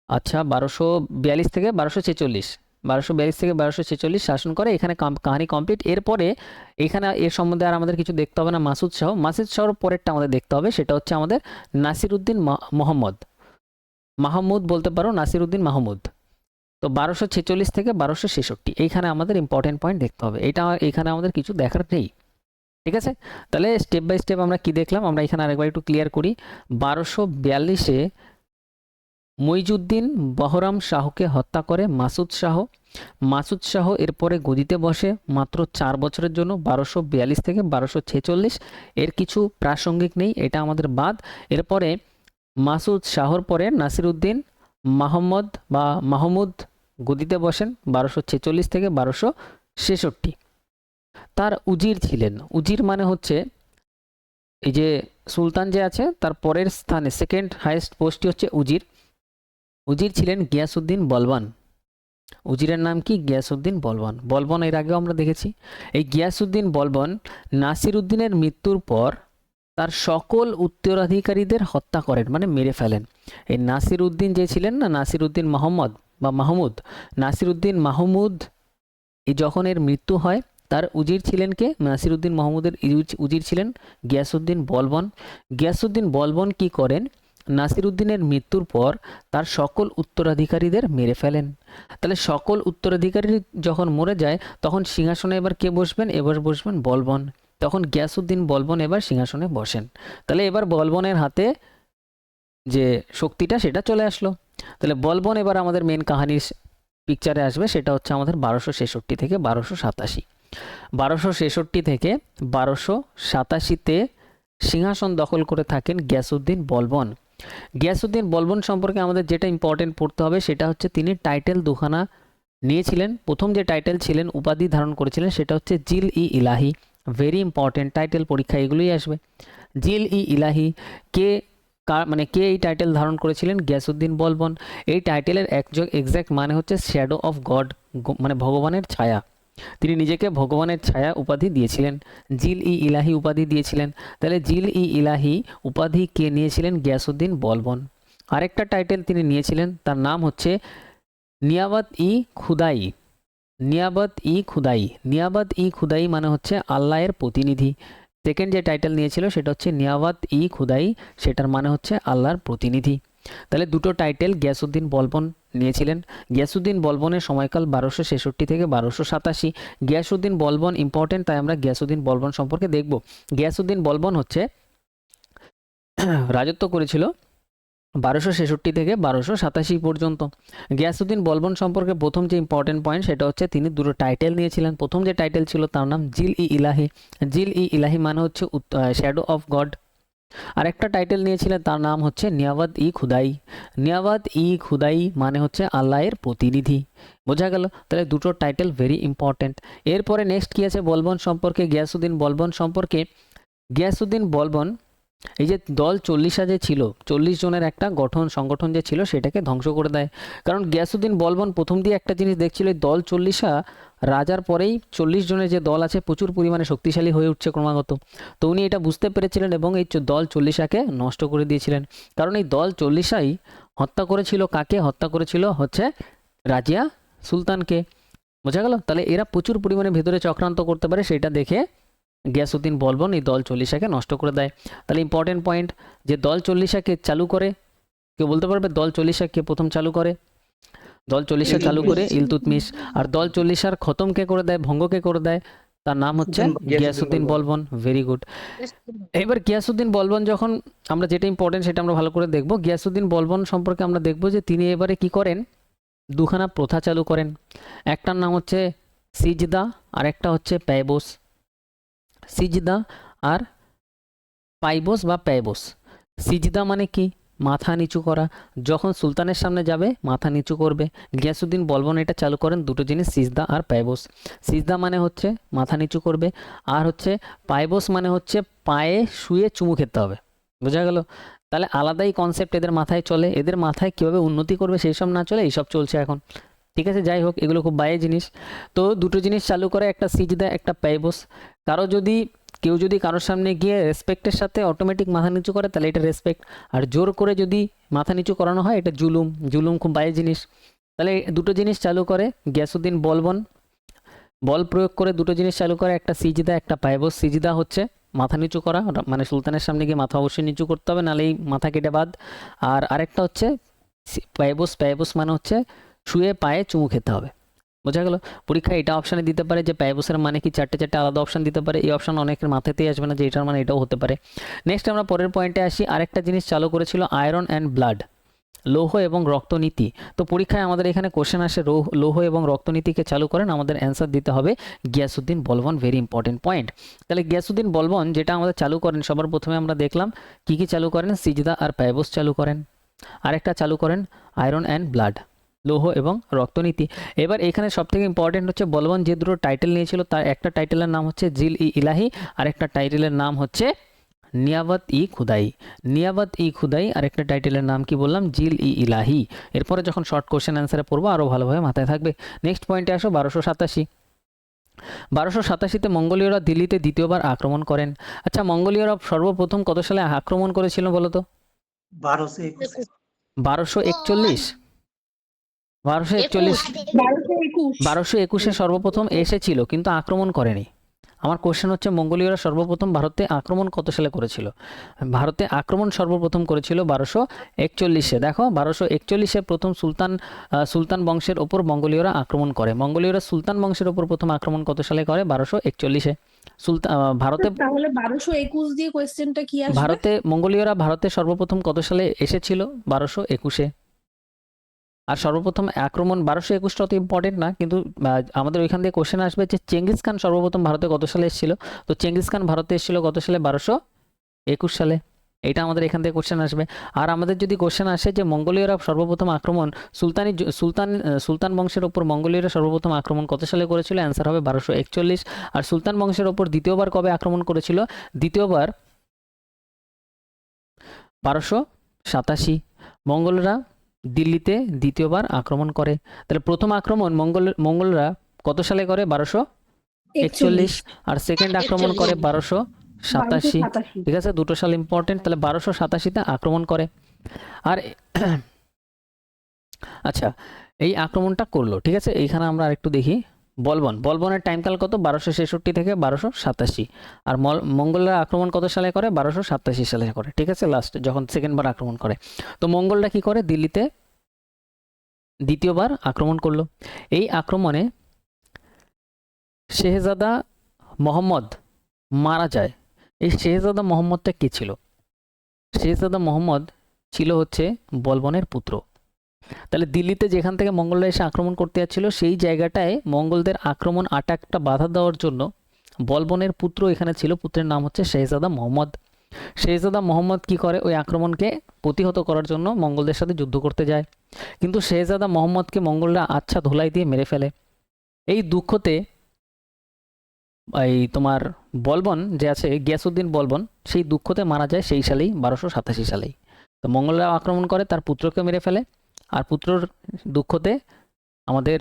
আচ্ছা, 1242 থেকে 1246 শাসন করে, এখানে কাহিনী কমপ্লিট। এরপরে এখানে এর সম্বন্ধে আর আমাদের কিছু দেখতে হবে না। মাসুদ শাহর পরেরটা আমাদের দেখতে হবে, সেটা হচ্ছে আমাদের নাসিরউদ্দিন মাহমুদ বলতে পারো, নাসিরউদ্দিন মাহমুদ। তো 1246 থেকে 1266, এইখানে আমাদের ইম্পর্টেন্ট পয়েন্ট দেখতে হবে। এখানে আমাদের কিছু দেখার নেই। ঠিক আছে, তাহলে স্টেপ বাই স্টেপ আমরা কি দেখলাম, আমরা এখানে আরেকবার একটু ক্লিয়ার করি। 1242-এ মুইজউদ্দিন বহরাম শাহকে হত্যা করে মাসুদ শাহ এরপরে গদিতে বসে মাত্র 4 বছরের জন্য, 1242 থেকে 1246। এর কিছু প্রাসঙ্গিক নেই, এটা আমাদের বাদ। এরপরে মাসুদ শাহর পরে নাসিরউদ্দিন মাহমুদ গদিতে বসেন 1246 থেকে 1266। তার উজির ছিলেন, উজির মানে হচ্ছে এই যে সুলতান যে আছে তার পরের স্থানে সেকেন্ড হাইয়েস্ট পোস্টই হচ্ছে উজির ছিলেন গিয়াসউদ্দিন বলবান। উজিরের নাম কি? গিয়াসউদ্দিন বলবান। এর আগেও আমরা দেখেছি। এই গিয়াসউদ্দিন বলবান নাসিরউদ্দিনের মৃত্যুর পর তার সকল উত্তরাধিকারীদের হত্যা করেন, মানে মেরে ফেলেন। এই নাসিরউদ্দিন যে ছিলেন না, নাসিরউদ্দিন মাহমুদ, এই যখন এর মৃত্যু হয়, তার উজির ছিলেন কে? নাসিরউদ্দিন মাহমুদের উজির ছিলেন গিয়াসউদ্দিন বলবন কি করেন? নাসিরউদ্দিনের মৃত্যুর পর তার সকল উত্তরাধিকারীদের মেরে ফেলেন। তাহলে সকল উত্তরাধিকারী যখন মরে যায়, তখন সিংহাসনে এবার কে বসবেন? এবার বসবেন বলবন। তখন গিয়াসউদ্দিন বলবন এবার সিংহাসনে বসেন। তাহলে এবার বলবনের হাতে যে শক্তিটা সেটা চলে আসলো। তাহলে বলবন এবার আমাদের মেন কাহিনীর পিকচারে আসবে, সেটা হচ্ছে আমাদের 1266 থেকে 1287। 1266 থেকে 1287-তে সিংহাসন দখল করে থাকেন গিয়াসউদ্দিন বলবন সম্পর্কে আমাদের যেটা ইম্পর্টেন্ট পড়তে হবে সেটা হচ্ছে তিনি টাইটেল দুখানা নিয়েছিলেন, প্রথম যে টাইটেল ছিলেন, উপাধি ধারণ করেছিলেন, সেটা হচ্ছে জিল ই ইলাহি। ভেরি ইম্পর্টেন্ট টাইটেল, পরীক্ষা এগুলোই আসবে। জিল ই ইলাহি কে মানে কে এই টাইটেল ধারণ করেছিলেন? গিয়াসউদ্দিন বলবন। এই টাইটেলের এক্সাক্ট মানে হচ্ছে শ্যাডো অফ গড, মানে ভগবানের ছায়া। তিনি নিজেকে ভগবানের ছায়া উপাধি দিয়েছিলেন, জিল ই ইলাহি উপাধি দিয়েছিলেন। তাহলে জিল ই ইলাহি উপাধি কে নিয়েছিলেন? গিয়াসউদ্দিন বলবন। আরেকটা টাইটেল তিনি নিয়েছিলেন, তার নাম হচ্ছে নিয়াবত ই খুদাই। নিয়াবত ই খুদাই, নিয়াবত ই খুদাই মানে হচ্ছে আল্লাহের প্রতিনিধি। সেকেন্ড যে টাইটেল নিয়েছিল সেটা হচ্ছে নিয়াবত ই খুদাই, সেটার মানে হচ্ছে আল্লাহর প্রতিনিধি। তাহলে দুটো টাইটেল গিয়াসউদ্দিন বলবন নিয়েছিলেন। গিয়াসউদ্দিন বলবনের সময়কাল 1266 থেকে 1287। গিয়াসউদ্দিন বলবন ইম্পর্টেন্ট, তাই আমরা গিয়াসউদ্দিন বলবন সম্পর্কে দেখব। গিয়াসউদ্দিন বলবন হচ্ছে রাজত্ব করেছিল 1266 থেকে 1287 পর্যন্ত। গিয়াসউদ্দিন বলবন সম্পর্কে প্রথম যে ইম্পর্টেন্ট পয়েন্ট সেটা হচ্ছে তিনি দুটো টাইটেল নিয়েছিলেন। প্রথম যে টাইটেল ছিল তার নাম জিল ই ইলাহি। জিল ই ইলাহি মানে হচ্ছে শ্যাডো অফ গড। আরেকটা টাইটেল নিয়েছিলেন, তার নাম হচ্ছে নিয়াবত ই খুদাই। নিয়াবত ই খুদাই মানে হচ্ছে আল্লাহের প্রতিনিধি। বোঝা গেল? তাহলে দুটো টাইটেল ভেরি ইম্পর্টেন্ট। এরপরে নেক্সট কী আছে বলবন সম্পর্কে? গিয়াসউদ্দিন বলবন সম্পর্কে, গিয়াসউদ্দিন বলবন এই যে দল 40 যে ছিল, 40 জনের একটা সংগঠন যে ছিল সেটাকে ধ্বংস করে দেয়। কারণ গিয়াসউদ্দিন বলবন প্রথম দিয়ে একটা জিনিস দেখছিল, এই দল 40 রাজার পরেই 40 জনের যে দল আছে প্রচুর পরিমাণে শক্তিশালী হয়ে উঠছে ক্রমাগত। তো উনি এটা বুঝতে পেরেছিলেন এবং এই দল 40কে নষ্ট করে দিয়েছিলেন। কারণ এই দল 40 হত্যা করেছিল কাকে? হত্যা করেছিল হচ্ছে রাজিয়া সুলতানকে। বোঝা গেল? তাহলে এরা প্রচুর পরিমাণে ভেতরে চক্রান্ত করতে পারে, সেটা দেখে গিয়াসউদ্দিন বলবন এই দল 40কে নষ্ট করে দেয়। তাহলে ইম্পর্টেন্ট পয়েন্ট যে দল 40কে চালু করে, কেউ বলতে পারবে দল 40কে প্রথম চালু করে? দল 40 চালু করে ইলতুৎমিশ। আর দল 40 খতম কে করে দেয়, ভঙ্গ কে করে দেয়? তার নাম হচ্ছে গিয়াসউদ্দিন বলবন। Very good. এবার গিয়াসউদ্দিন বলবন যখন, আমরা যেটা ইম্পর্টেন্ট সেটা আমরা ভালো করে দেখব। গিয়াসউদ্দিন বলবন সম্পর্কে আমরা দেখব যে তিনি এবারে কি করেন, দুখানা প্রথা চালু করেন। একটার নাম হচ্ছে সিজদা আর একটা হচ্ছে প্যায়বোস। সিজদা আর পাইবোস বা প্যায়বোস। সিজদা মানে কি? মাথা নিচু করা। যখন সুলতানের সামনে যাবে মাথা নিচু করবে। গিয়াসউদ্দিন বলবন এটা চালু করেন, দুটো জিনিস সিজদা আর প্যায়বোস। সিজদা মানে হচ্ছে মাথা নিচু করবে, আর হচ্ছে পাইবোস মানে হচ্ছে পায়ে শুয়ে চুমু খেতে হবে। বোঝা গেল? তাহলে আলাদাই কনসেপ্ট এদের মাথায় চলে। এদের মাথায় কীভাবে উন্নতি করবে সেই সব না চলে এইসব চলছে এখন। ঠিক আছে, যাই হোক, এগুলো খুব বাজে জিনিস। তো দুটো জিনিস চালু করে, একটা সিজদা একটা প্যায়বোস। কেউ যদি কারোর সামনে গিয়ে রেসপেক্টের সাথে অটোমেটিক মাথা নিচু করে তাহলে এটা রেসপেক্ট, আর জোর করে যদি মাথা নিচু করানো হয় এটা জুলুম। জুলুম খুব বাজে জিনিস। তাহলে দুটো জিনিস চালু করে গিয়াসউদ্দিন বলবন, বল প্রয়োগ করে দুটো জিনিস চালু করে, একটা সিজদা একটা প্যায়বোস। সিজদা হচ্ছে মাথা নিচু করা, মানে সুলতানের সামনে গিয়ে মাথা অবশ্যই নিচু করতে হবে, নাহলেই মাথা কেটে বাদ। আর আরেকটা হচ্ছে প্যায়বোস। প্যায়বোস মানে হচ্ছে শুয়ে পায়ে চুমু খেতে হবে। বোঝা গেল? পরীক্ষায় এটা অপশানে দিতে পারে যে প্যায়বোসের মানে কি, চারটে আলাদা অপশান দিতে পারে। এই অপশান অনেকের মাথাতেই আসবে না যে এটার মানে এটাও হতে পারে। নেক্সট আমরা পরের পয়েন্টে আসি। আরেকটা জিনিস চালু করেছিল আয়রন অ্যান্ড ব্লাড, লৌহ এবং রক্তনীতি। তো পরীক্ষায় আমাদের এখানে কোশ্চেন আসে লৌহ এবং রক্তনীতিকে চালু করেন, আমাদের অ্যান্সার দিতে হবে Ghiyasuddin Balban. Very important point. তাহলে গিয়াসউদ্দিন বলবন যেটা আমাদের চালু করেন, সবার প্রথমে আমরা দেখলাম কি কি চালু করেন, সিজদা আর প্যায়বোস চালু করেন। আরেকটা চালু করেন আয়রন অ্যান্ড ব্লাড, লৌহ এবং রক্তনীতি। এবার এখানে সবথেকে ইম্পর্টেন্ট হচ্ছে বলবন যে দুটো টাইটেল নিয়েছিল তার একটা টাইটেলের নাম হচ্ছে জিল ই ইলাহি, আর একটা টাইটেলের নাম হচ্ছে নিয়াবত ই খুদাই। নিয়াবত ই খুদাই আর একটা টাইটেলের নাম কি বললাম? জিল ই ইলাহি। এরপরে যখন শর্ট কোশ্চেন অ্যান্সারে পড়বো আরও ভালোভাবে মাথায় থাকবে। নেক্সট পয়েন্টে আসো 1287। 1287-তে মঙ্গোলীয়রা দিল্লিতে দ্বিতীয়বার আক্রমণ করেন। আচ্ছা, মঙ্গোলীয়রা সর্বপ্রথম কত সালে আক্রমণ করেছিল বলো তো? 1221। 1241। 1241। 1221-এ সর্বপ্রথম এসেছিল কিন্তু আক্রমণ করেনি। আমার কোশ্চেন হচ্ছে মঙ্গোলীয়রা সর্বপ্রথম ভারতে আক্রমণ কত সালে করেছিল? ভারতে আক্রমণ সর্বপ্রথম করেছিল 1241-এ। দেখো 1241-এ প্রথম সুলতান বংশের ওপর মঙ্গোলীয়রা আক্রমণ করে। মঙ্গোলীয়রা সুলতান বংশের ওপর প্রথম আক্রমণ কত সালে করে? 1241-এ। ভারতে, তাহলে 1221 দিয়ে কোশ্চেনটা কি আসবে? মঙ্গোলীয়রা ভারতে সর্বপ্রথম কত সালে এসেছিল? 1221-এ। আর সর্বপ্রথম আক্রমণ 1221টা অত ইম্পর্টেন্ট না, কিন্তু আমাদের ওইখান থেকে কোশ্চেন আসবে যে চেঙ্গিস খান সর্বপ্রথম ভারতে কত সালে এসেছিল। তো চেঙ্গিস খান ভারতে এসেছিল কত সালে? 1221 সালে। এটা আমাদের এখান থেকে কোশ্চেন আসবে। আর আমাদের যদি কোশ্চেন আসে যে মঙ্গোলীয়রা সর্বপ্রথম আক্রমণ সুলতান বংশের ওপর মঙ্গোলীয়রা সর্বপ্রথম আক্রমণ কত সালে করেছিল, অ্যান্সার হবে 1241। আর সুলতান বংশের ওপর দ্বিতীয়বার কবে আক্রমণ করেছিল, দ্বিতীয়বার 1287। মঙ্গলরা দিল্লিতে দ্বিতীয়বার আক্রমণ করে। তাহলে প্রথম আক্রমণ মঙ্গলরা কত সালে করে, 1241। আর সেকেন্ড আক্রমণ করে 1287। 1287। ঠিক আছে, দুটো সাল ইম্পর্টেন্ট। তাহলে 1287তে আক্রমণ করে। আর আচ্ছা, এই আক্রমণটা করলো, ঠিক আছে। এইখানে আমরা আরেকটু দেখি, বলবনের টাইমকাল কত, 1266 থেকে 1287। আর মঙ্গলরা আক্রমণ কত সালে করে, 1287 সালে করে, ঠিক আছে, লাস্ট যখন সেকেন্ডবার আক্রমণ করে। তো মঙ্গলরা কি করে, দিল্লিতে দ্বিতীয়বার আক্রমণ করলো। এই আক্রমণে শেহজাদা মোহাম্মদ মারা যায়। এই শেহজাদা মোহাম্মদটা কে ছিল, শেহজাদা মোহাম্মদ ছিল হচ্ছে বলবনের পুত্র। তাহলে দিল্লিতে যেখান থেকে মঙ্গলরা এসে আক্রমণ করতে যাচ্ছিল সেই জায়গাটায় মঙ্গলদের আক্রমণ আটাকটা বাধা দেওয়ার জন্য বলবনের পুত্র এখানে ছিল, পুত্রের নাম হচ্ছে শেহজাদা মোহাম্মদ। শেহজাদা মোহাম্মদ কি করে, ওই আক্রমণকে প্রতিহত করার জন্য মঙ্গলদের সাথে যুদ্ধ করতে যায়, কিন্তু শেহজাদা মোহাম্মদকে মঙ্গলরা আচ্ছা ধোলাই দিয়ে মেরে ফেলে। এই দুঃখতে এই তোমার বলবন যে আছে, গিয়াসউদ্দিন বলবন, সেই দুঃখতে মারা যায় সেই সালেই, 1287 সালেই। তো মঙ্গলরা আক্রমণ করে, তার পুত্রকে মেরে ফেলে, আর পুত্রর দুঃখতে আমাদের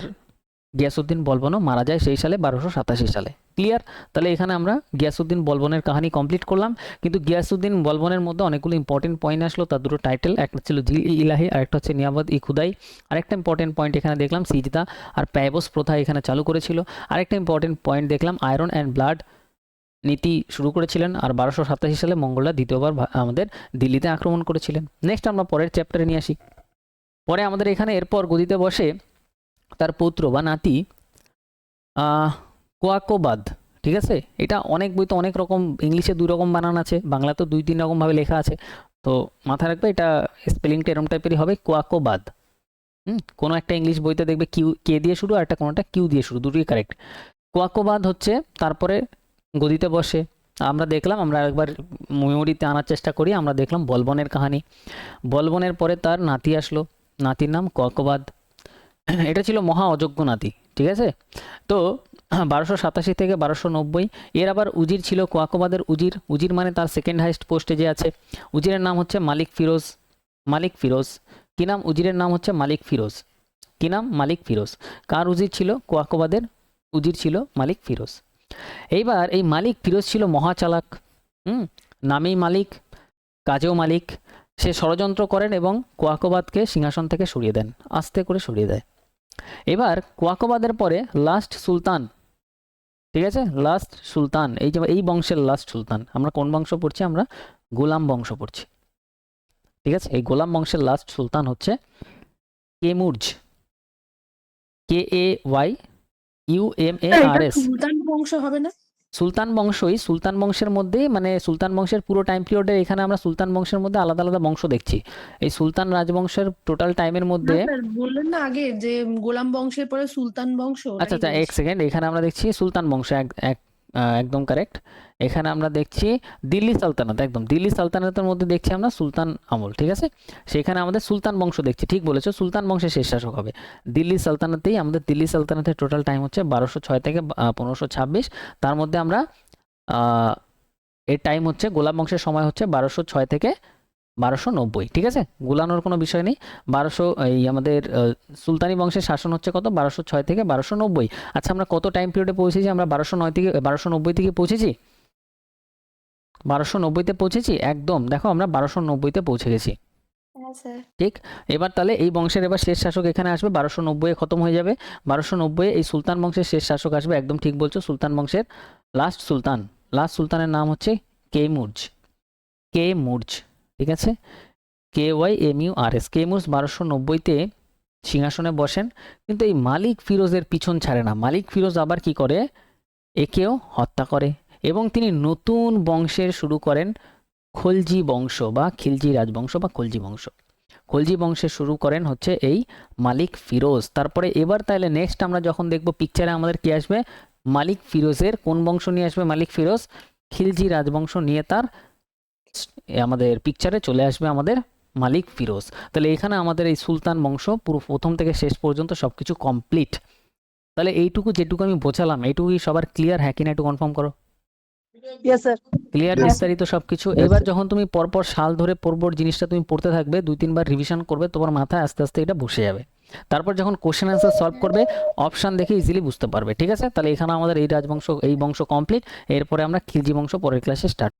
গিয়াসউদ্দিন বলবনও মারা যায় সেই সালে, 1287 সালে। ক্লিয়ার? তাহলে এখানে আমরা গিয়াসউদ্দিন বলবনের কাহিনী কমপ্লিট করলাম। কিন্তু গিয়াসউদ্দিন বলবনের মধ্যে অনেকগুলো ইম্পর্টেন্ট পয়েন্ট আসলো, তার দুটো টাইটেল, একটা ছিল জিল ই ইলাহি, আর একটা হচ্ছে নিয়ামত ই খুদাই। আরেকটা ইম্পর্টেন্ট পয়েন্ট এখানে দেখলাম সিজদা আর প্যাবস প্রথা এখানে চালু করেছিল। আরেকটা ইম্পর্টেন্ট পয়েন্ট দেখলাম আয়রন অ্যান্ড ব্লাড নীতি শুরু করেছিলেন। আর 1287 সালে মঙ্গলরা দ্বিতীয়বার আমাদের দিল্লিতে আক্রমণ করেছিলেন। নেক্সট আমরা পরের চ্যাপ্টারে নিয়ে আসি। পরে আমাদের এখানে এরপর গদিতে বসে তার পুত্র বা নাতি কোয়াকোবাদ, ঠিক আছে। এটা অনেক বইতে অনেক রকম, ইংলিশে 2 রকম বানান আছে, বাংলাতেও 2-3 রকমভাবে লেখা আছে। তো মাথায় রাখবে এটা স্পেলিংটা এরম টাইপেরই হবে, কোয়াকোবাদ। কোনো একটা ইংলিশ বইতে দেখবে কিউ কে দিয়ে শুরু, আর একটা কোনোটা কিউ দিয়ে শুরু, দুটোই কারেক্ট। কোয়াকোবাদ হচ্ছে তারপরে গদিতে বসে। আমরা দেখলাম, আমরা একবার মেমোরিতে আনার চেষ্টা করি, আমরা দেখলাম বলবনের কাহিনী। বলবনের পরে তার নাতি আসলো, নাতির নাম কোয়াকোবাদ। এটা ছিল মহা অযোগ্য নাতি, ঠিক আছে। তো 1287 থেকে 1290, এর আবার উজির ছিল কোয়াকোবাদের উজির মানে তার সেকেন্ড হাইস্ট পোস্টে যে আছে। উজিরের নাম হচ্ছে মালিক ফিরোজ। কি নাম, উজিরের নাম হচ্ছে মালিক ফিরোজ। কি নাম, মালিক ফিরোজ। কার উজির ছিল, কোয়াকোবাদের উজির ছিল মালিক ফিরোজ। এইবার এই মালিক ফিরোজ ছিল মহা চালাক, নামেই মালিক, কাজেও মালিক। সে ষড়যন্ত্র করেন এবং কোয়াকোবাদকে সিংহাসন থেকে সরিয়ে দেন, আস্তে করে সরিয়ে দেয়। এবার কোয়াকোবাদের পরে লাস্ট সুলতান, ঠিক আছে, লাস্ট সুলতান, এই যে এই বংশের লাস্ট সুলতান, আমরা কোন বংশ পড়ছি, আমরা গোলাম বংশ পড়ছি, ঠিক আছে। এই গোলাম বংশের লাস্ট সুলতান হচ্ছে কেমুর্জ, KAYUMARS। সুলতান বংশ হবে না? সুলতান বংশই, সুলতান বংশের মধ্যে, মানে সুলতান বংশের পুরো টাইম পিরিয়ডে এখানে আমরা সুলতান বংশের মধ্যে আলাদা আলাদা বংশ দেখছি। এই সুলতান রাজবংশের টোটাল টাইমের মধ্যে, না স্যার, বললেন না আগে যে গোলাম বংশের পরে সুলতান বংশ, আচ্ছা তাই এক বলছি। সেকেন্ড, এখানে আমরা দেখছি সুলতান বংশ, একদম কারেক্ট। এখানে আমরা দেখছি দিল্লি সালতানাত, একদম দিল্লি সালতানাতের মধ্যে দেখছি আমরা সুলতান আমল, ঠিক আছে। সেখানে আমাদের সুলতান বংশ দেখছি, ঠিক বলেছো, সুলতান বংশের শেষ শাসক হবে দিল্লি সালতানাতেই। আমাদের দিল্লি সালতানাতের টোটাল টাইম হচ্ছে 1206 থেকে 1526। তার মধ্যে আমরা এর টাইম হচ্ছে, গোলাম বংশের সময় হচ্ছে 1206 থেকে 1290, ঠিক আছে, গুলানোর কোনো বিষয় নেই। 1200 এই আমাদের সুলতানি বংশের শাসন হচ্ছে কত, 1206 থেকে 1290। আচ্ছা, আমরা কত টাইম পিরিয়ডে পৌঁছেছি, আমরা 1209 থেকে 1290 থেকে পৌঁছেছি, 1290-তে পৌঁছেছি, একদম দেখো আমরা 1290-তে পৌঁছে গেছি, ঠিক। এবার তাহলে এই বংশের এবার শেষ শাসক এখানে আসবে, 1290 খতম হয়ে যাবে। 1290 এই সুলতান বংশের শেষ শাসক আসবে, একদম ঠিক বলছো, সুলতান বংশের লাস্ট সুলতানের নাম হচ্ছে কেমুর্জ, ঠিক আছে, KYMURS। কেমুর্জ 1290-তে সিংহাসনে বসেন, কিন্তু এই মালিক ফিরোজের পিছন ছাড়ে না। মালিক ফিরোজ আবার কি করে, একেও হত্যা করে, এবং তিনি নতুন বংশের শুরু করেন, খলজি বংশ বা খিলজি রাজবংশ বা খলজি বংশের শুরু করেন হচ্ছে এই মালিক ফিরোজ। তারপরে এবার তাহলে নেক্সট আমরা যখন দেখব পিকচারে আমাদের কি আসবে, মালিক ফিরোজের কোন বংশ নিয়ে আসবে, মালিক ফিরোজ খিলজি রাজবংশ নিয়ে তার আমাদের পিকচারে চলে আসবে আমাদের মালিক ফিরোজ। তাহলে এখানে আমাদের এই সুলতান বংশ পুরো প্রথম থেকে শেষ পর্যন্ত সবকিছু কমপ্লিট। তাহলে এইটুকু যেটুকু আমি বোঝালাম এইটুকুই সবার ক্লিয়ার, হ্যাঁ কিনা একটু কনফার্ম করো। Yes sir. Clear Yes. বিস্তারিত সবকিছু। এবার যখন তুমি পরপর সাল ধরে পরপর জিনিসটা তুমি পড়তে থাকবে, 2-3 বার রিভিশন করবে, তোমার মাথায় আস্তে আস্তে এটা বসে যাবে। তারপর যখন কোশ্চেন অ্যান্সার সলভ করবে অপশান দেখে ইজিলি বুঝতে পারবে। ঠিক আছে, তাহলে এখানে আমাদের এই রাজবংশ এই বংশ কমপ্লিট। এরপরে আমরা খিলজি বংশ পরের ক্লাসে স্টার্ট